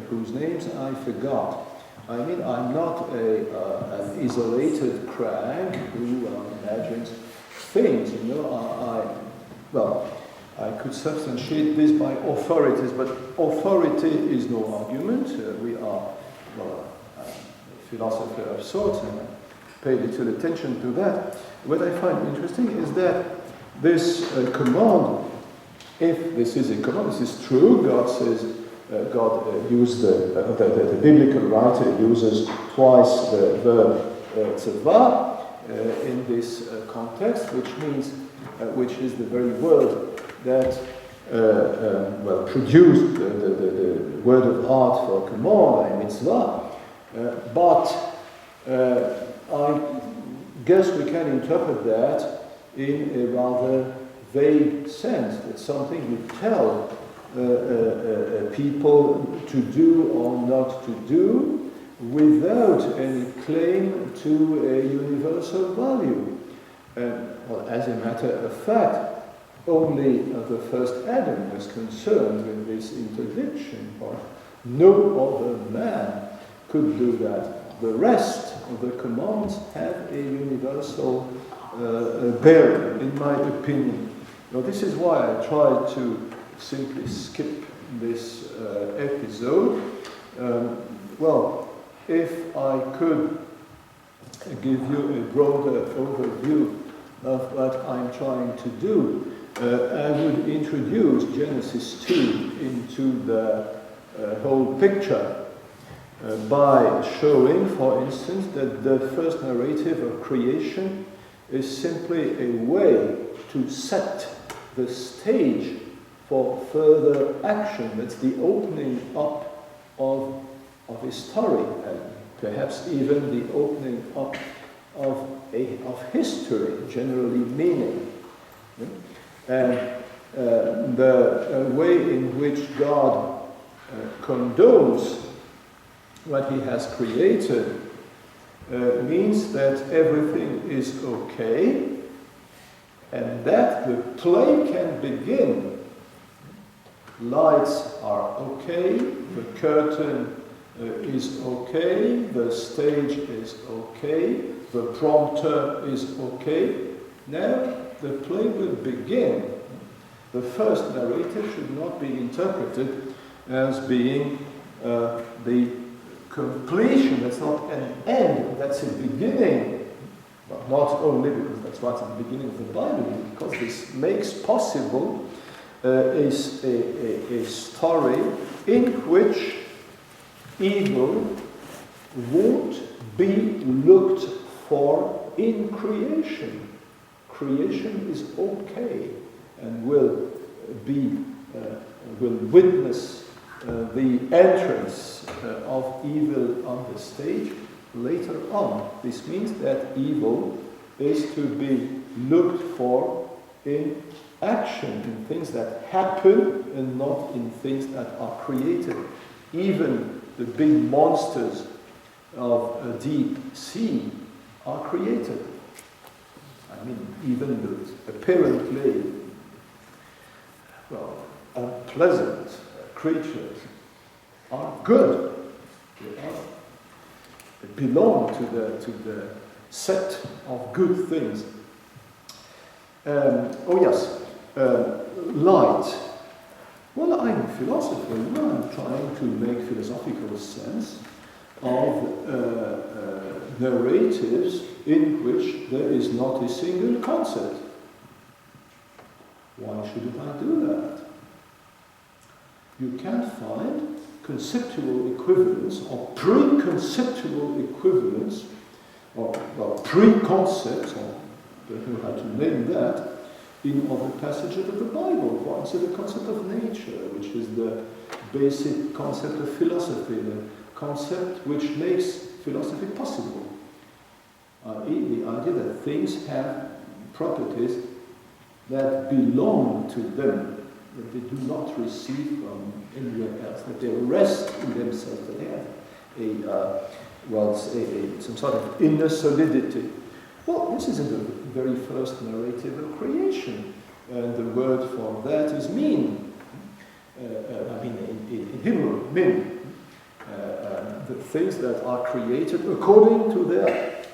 whose names I forgot. I mean, I'm not an isolated crag who imagines things, you know. I could substantiate this by authorities, but authority is no argument. We are a philosopher of sorts, and I pay little attention to that. What I find interesting is that this command, if this is a command, this is true. God says, God used the biblical writer uses twice the verb tzava in this context, which means, which is the very word that produced the word of art for command, mitzvah. But I guess we can interpret that in a rather vague sense. It's something you tell people to do or not to do without any claim to a universal value. Well, as a matter of fact, only the first Adam was concerned with this interdiction, or no other man could do that. The rest of the commands have a universal bearing, in my opinion. Now, this is why I tried to simply skip this episode. Well, if I could give you a broader overview of what I'm trying to do, I would introduce Genesis 2 into the whole picture by showing, for instance, that the first narrative of creation is simply a way to set the stage for further action. That's the opening up of a story, and perhaps even the opening up of history, generally meaning. And the way in which God condones what he has created means that everything is okay, and that the play can begin. Lights are okay, the curtain is okay, the stage is okay, the prompter is okay. Now the play will begin. The first narrative should not be interpreted as being the completion. That's not an end, that's a beginning. Well, not only because that's what's at the beginning of the Bible, because this makes possible a story in which evil won't be looked for in creation. Creation is okay and will witness the entrance of evil on the stage later on. This means that evil is to be looked for in action, in things that happen and not in things that are created. Even the big monsters of a deep sea are created. I mean, even those apparently, well, unpleasant creatures are good. They belong to the set of good things. Light. Well, I'm a philosopher. I'm trying to make philosophical sense of narratives in which there is not a single concept. Why shouldn't I do that? You can find conceptual equivalence or pre-conceptual equivalence, or pre-concepts, or I don't know how to name that, in other passages of the Bible. For instance, the concept of nature, which is the basic concept of philosophy, the concept which makes philosophy possible. The idea that things have properties that belong to them, that they do not receive from anywhere else, that they rest in themselves, that they have some sort of inner solidity. Well, this is in the very first narrative of creation, and the word for that is min. In Hebrew, min. The things that are created according to their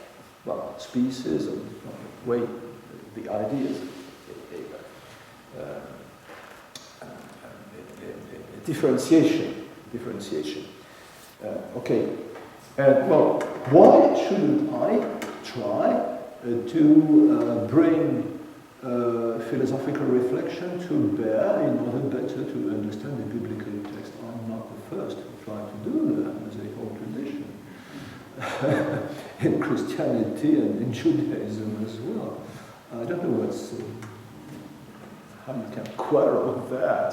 species, or way, the ideas, differentiation. Okay. Why shouldn't I try to bring philosophical reflection to bear in order better to understand the biblical text? I'm not the first to try to do that. There's a whole tradition in Christianity and in Judaism as well. I don't know how you can quarrel with that.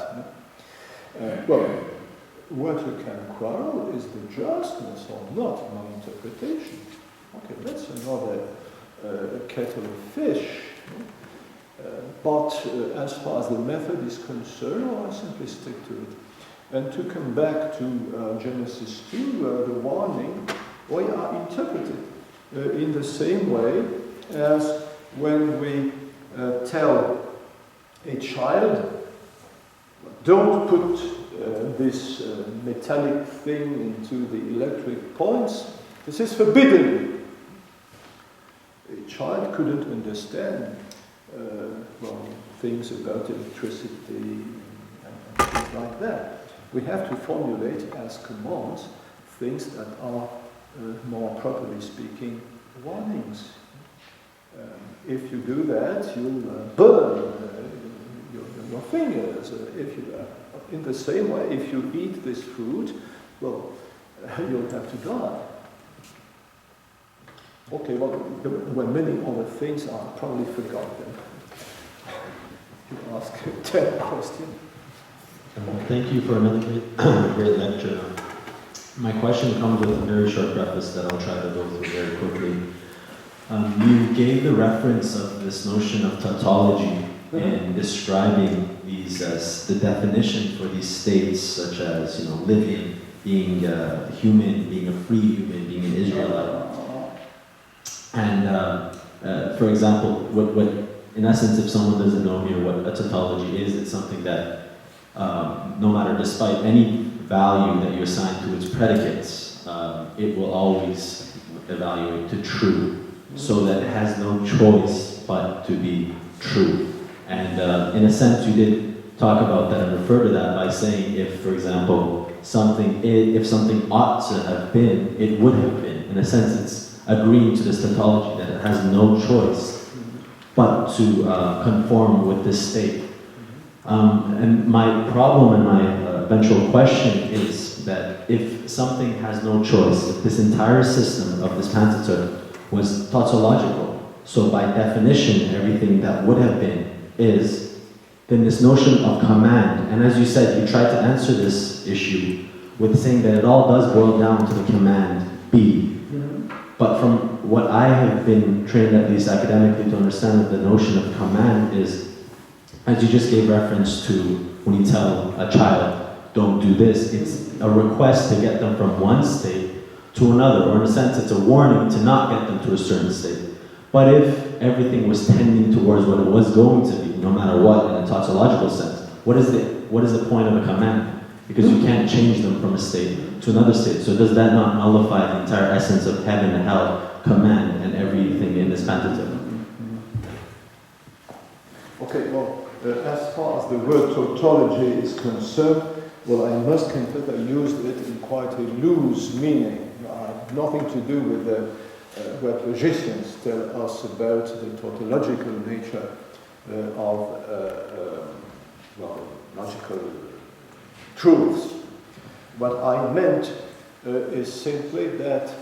What you can quarrel is the justness or not of my interpretation. Okay, that's another kettle of fish. but as far as the method is concerned, I simply stick to it. And to come back to Genesis 2, the warning, we are interpreted in the same way as when we tell a child, don't put this metallic thing into the electric points, this is forbidden. A child couldn't understand things about electricity and things like that. We have to formulate as commands things that are, more properly speaking, warnings. If you do that, you'll burn your fingers. In the same way, if you eat this fruit, well, you'll have to die. Okay, well, there were many other things I've probably forgotten. You ask 10 questions. Thank you for another great lecture. My question comes with a very short preface that I'll try to go through very quickly. You gave the reference of this notion of tautology in describing these as the definition for these states, such as living, being human, being a free human, being an Israelite. And for example, what in essence, if someone doesn't know here what a tautology is, it's something that no matter, despite any value that you assign to its predicates, it will always evaluate to true, so that it has no choice but to be true. And in a sense, you did talk about that and refer to that by saying, if, for example, if something ought to have been, it would have been. In a sense, it's agreeing to this tautology that it has no choice but to conform with this state. And my problem and my eventual question is that if something has no choice, if this entire system of this Pentateuch was tautological, so by definition everything that would have been is, then this notion of command, and as you said, you tried to answer this issue with saying that it all does boil down to the command be. But from what I have been trained, at least academically, to understand that the notion of command is, as you just gave reference to when you tell a child, don't do this, it's a request to get them from one state to another, or in a sense it's a warning to not get them to a certain state. But if everything was tending towards what it was going to be, no matter what, in a tautological sense, what is the point of a command? Because you can't change them from a state to another state. So does that not nullify the entire essence of heaven and hell, command, and everything in this Pentateuch? Okay, well, as far as the word tautology is concerned, well, I must confess I used it in quite a loose meaning. Nothing to do with what logicians tell us about the tautological nature of logical truths. What I meant is simply that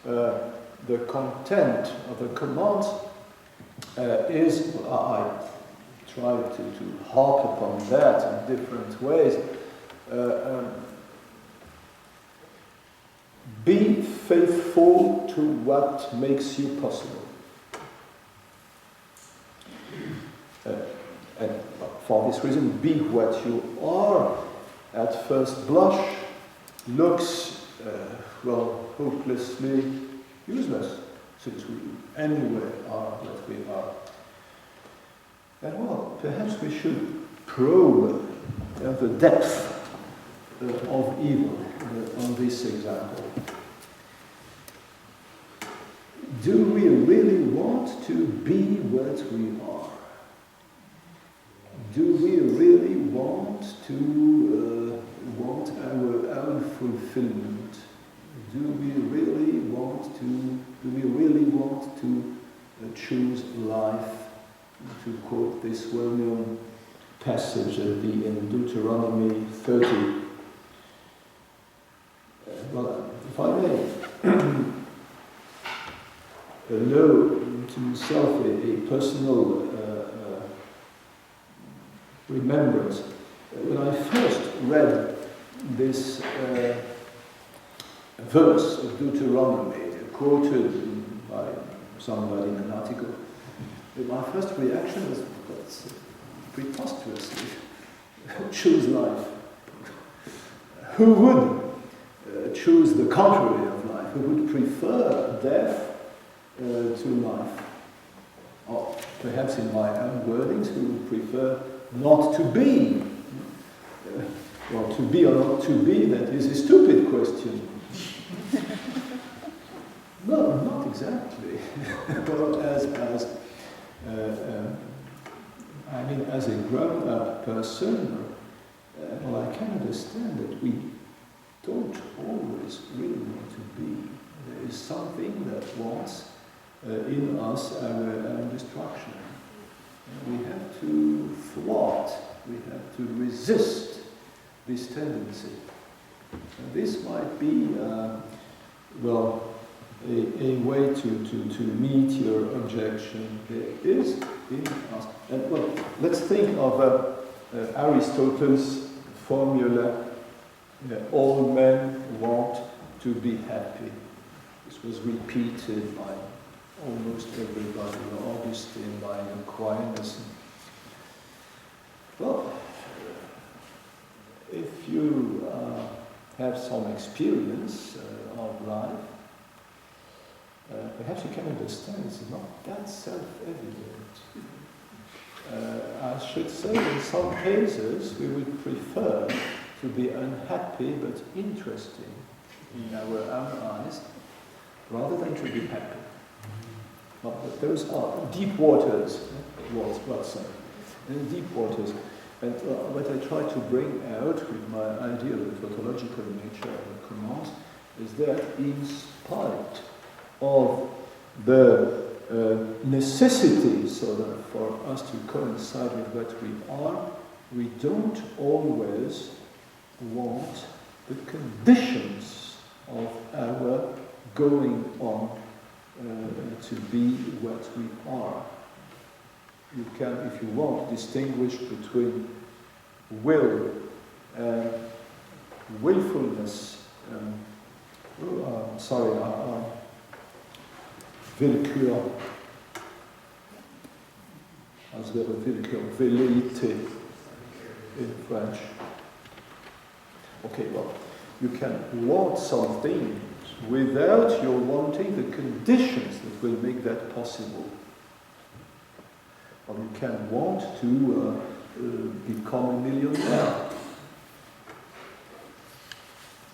the content of the commands is, I try to harp upon that in different ways. Be faithful to what makes you possible. And for this reason, be what you are. At first blush, looks, hopelessly useless, since we anyway are what we are. And well, perhaps we should probe the depth of evil on this example. Do we really want to be what we are? Do we really want to want our own fulfillment? Do we really want to choose life? To quote this well-known passage at the end of Deuteronomy 30. If I may allow to myself a personal remembrance. When I first read this verse of Deuteronomy, quoted by somebody in an article, My first reaction was, that's preposterous. Choose life. Who would choose the contrary of life? Who would prefer death to life? Or perhaps in my own wordings, who would prefer not to be? Well, to be or not to be, that is a stupid question. No, not exactly. Well, as a grown-up person, well, I can understand that we don't always really want to be. There is something that wants in us our destruction. We have to thwart, we have to resist this tendency. And this might be, a way to meet your objection. There is in us. And well, let's think of Aristotle's formula, all men want to be happy. This was repeated by almost everybody, Augustine, by Aquinas. Well, if you have some experience of life, perhaps you can understand it's not that self-evident. I should say in some cases we would prefer to be unhappy but interesting in our own eyes rather than to be happy. But those are deep waters, Watson, in deep waters. And what I try to bring out with my idea of the tautological nature of the commands is that in spite of the necessity so that for us to coincide with what we are, we don't always want the conditions of our going on to be what we are. You can, if you want, distinguish between will and willfulness. Willkür. As wäre Willkür, velléité in French. Okay, well, you can want something without your wanting the conditions that will make that possible. Or you can want to become a millionaire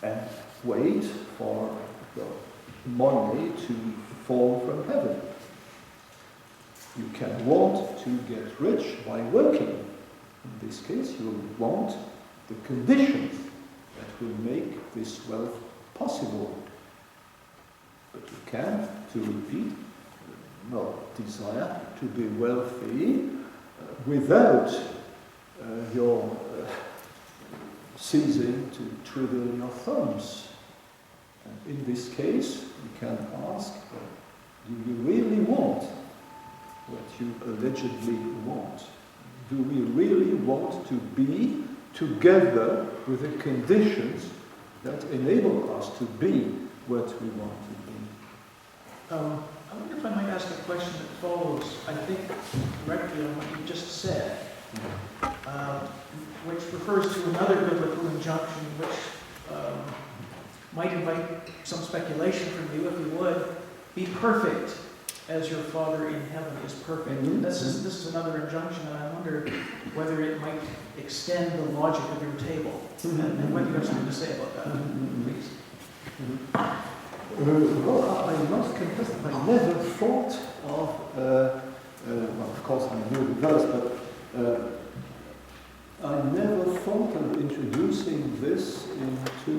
and wait for the money to fall from heaven. You can want to get rich by working. In this case, you will want the conditions that will make this wealth possible. But you can, to repeat, desire to be wealthy without your ceasing to twiddle your thumbs. And in this case, you can ask, do you really want what you allegedly want? Do we really want to be together with the conditions that enable us to be what we want to be? I wonder if I might ask a question that follows, I think, directly on what you just said, which refers to another biblical injunction which might invite some speculation from you, if you would. Be perfect as your Father in heaven is perfect. Mm-hmm. This is another injunction, and I wonder whether it might extend the logic of your table, and whether you have something to say about that, please. Well, I must confess that I never thought of, well, of course I knew the verse, but I never thought of introducing this into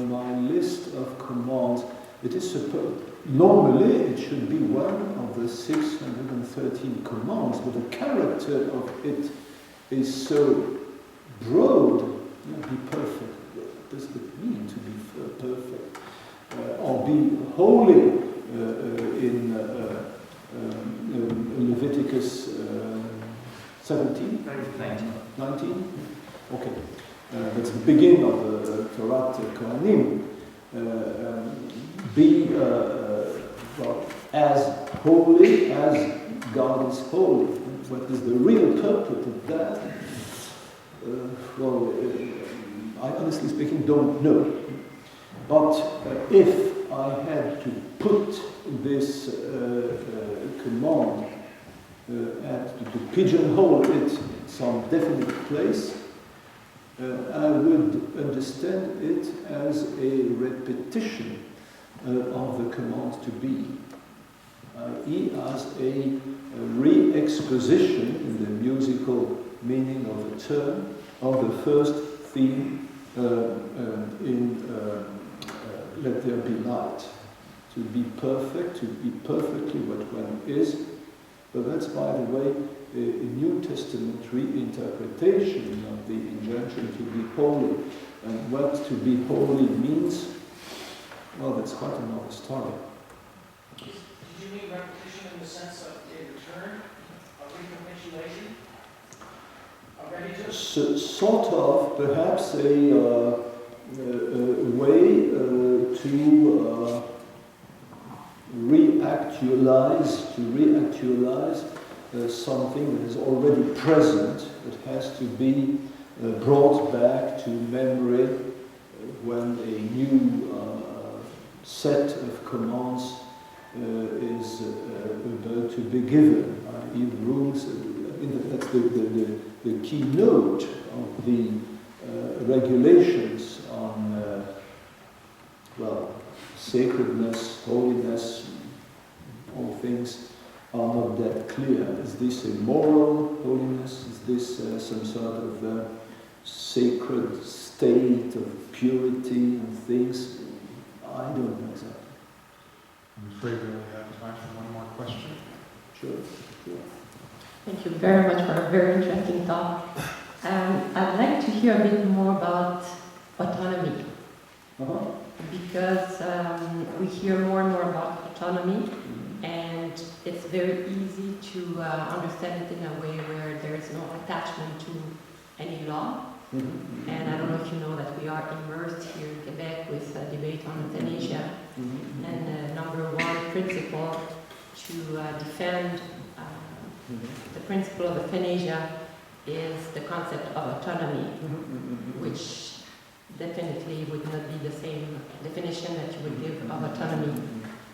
my list of commands. It is supposed, normally it should be one of the 613 commands, but the character of it is so broad. Be perfect. What does it mean to be perfect? Or be holy in Leviticus 17? 19? Okay. That's the beginning of the Torah Kohanim. Be as holy as God is holy. What is the real purpose of that? I honestly speaking don't know. But if I had to put this command to pigeonhole it in some definite place, I would understand it as a repetition of the command to be, i.e. as a re-exposition in the musical meaning of the term of the first theme in Let There Be Light. To be perfect, to be perfectly what one is. But that's, by the way, a New Testament reinterpretation of the injunction to be holy. And what to be holy means, well, that's quite another story. Did you mean repetition in the sense of a return, a recapitulation, a ready to? Sort of, perhaps a way to reactualize something that is already present, that has to be brought back to memory when a new set of commands is about to be given, i.e. rules. That's the keynote of the regulations on, sacredness, holiness. All things are not that clear. Is this a moral holiness? Is this some sort of sacred state of purity and things? I don't know exactly. I'm afraid we only have time for one more question. Sure. Thank you very much for a very interesting talk. I'd like to hear a bit more about autonomy. Because we hear more and more about autonomy, and it's very easy to understand it in a way where there is no attachment to any law. And I don't know if you know that we are immersed here in Quebec with a debate on euthanasia, and the number one principle to defend the principle of euthanasia is the concept of autonomy, which definitely would not be the same definition that you would give of autonomy.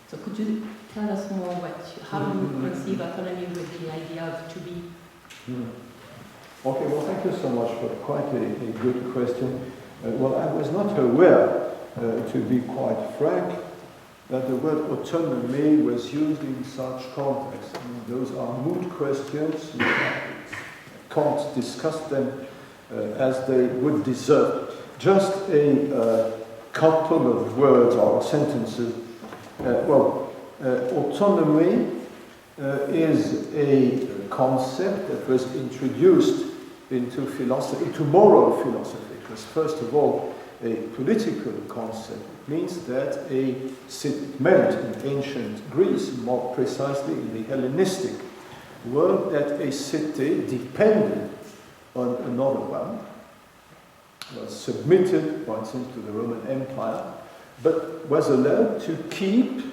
So could you tell us more how do you conceive autonomy with the idea of to be? Okay, well, thank you so much for quite a good question. Well, I was not aware, to be quite frank, that the word autonomy was used in such context. Those are moot questions. You can't discuss them as they would deserve. Just a couple of words or sentences. Autonomy is a concept that was introduced into philosophy, into moral philosophy. It was first of all a political concept. It means that it meant in ancient Greece, more precisely in the Hellenistic world, that a city depended on another one, was submitted, for instance, to the Roman Empire, but was allowed to keep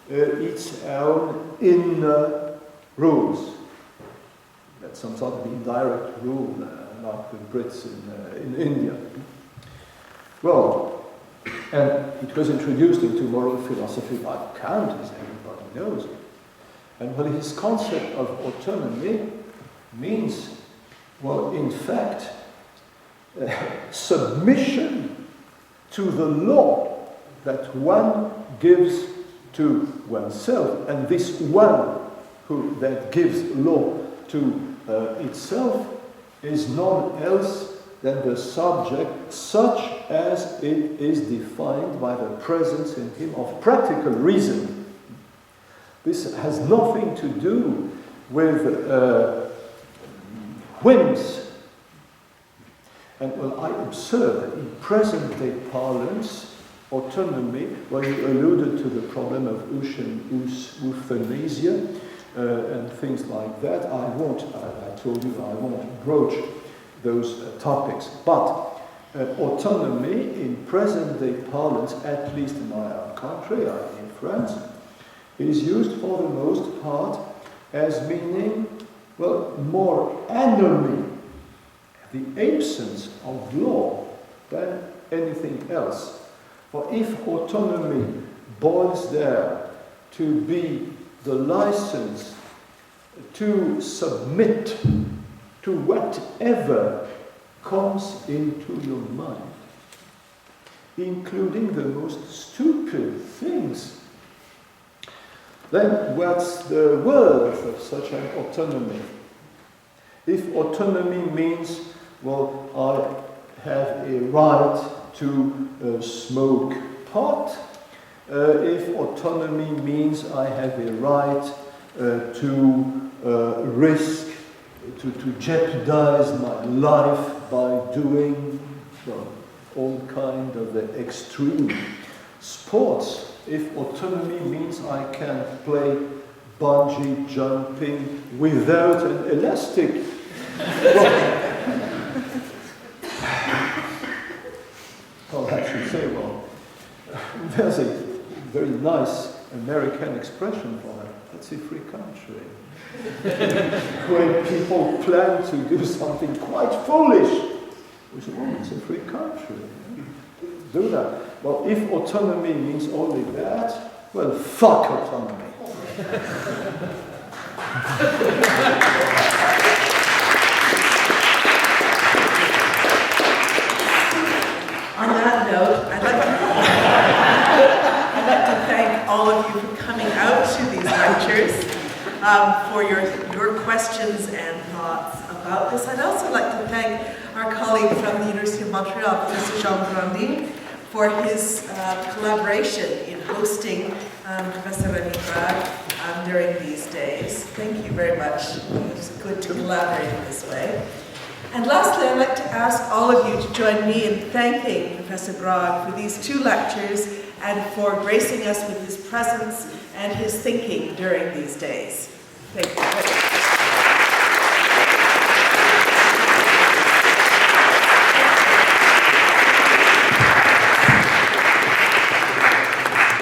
its own inner rules. That's some sort of indirect rule, like the Brits in India. Well, and it was introduced into moral philosophy by Kant, as everybody knows. And well, his concept of autonomy means, well, in fact, submission to the law that one gives to oneself, and this one that gives law to itself is none else than the subject, such as it is defined by the presence in him of practical reason. This has nothing to do with whims. And well, I observe that in present-day parlance, autonomy, well, you alluded to the problem of euthanasia and things like that. I told you I won't broach those topics. But autonomy in present-day parlance, at least in my own country, in France, is used for the most part as meaning, well, more anomy, the absence of law, than anything else. For if autonomy boils down to be the license to submit to whatever comes into your mind, including the most stupid things, then what's the worth of such an autonomy? If autonomy means, well, I have a right to smoke pot, if autonomy means I have a right to risk, to jeopardize my life by doing, well, all kind of extreme sports, if autonomy means I can play bungee jumping without an elastic, well, I should say, well, there's a very nice American expression for that. That's a free country. When people plan to do something quite foolish, we say, well, it's a free country. Do that. Well, if autonomy means only that, well, fuck autonomy. On that note, I'd like to thank all of you for coming out to these lectures, for your questions and thoughts about this. I'd also like to thank our colleague from the University of Montreal, Professor Jean Grandin, for his collaboration in hosting Professor Rémi Brague during these days. Thank you very much. It's good to collaborate in this way. And lastly, I'd like to ask all of you to join me in thanking Professor Brague for these 2 lectures and for gracing us with his presence and his thinking during these days. Thank you.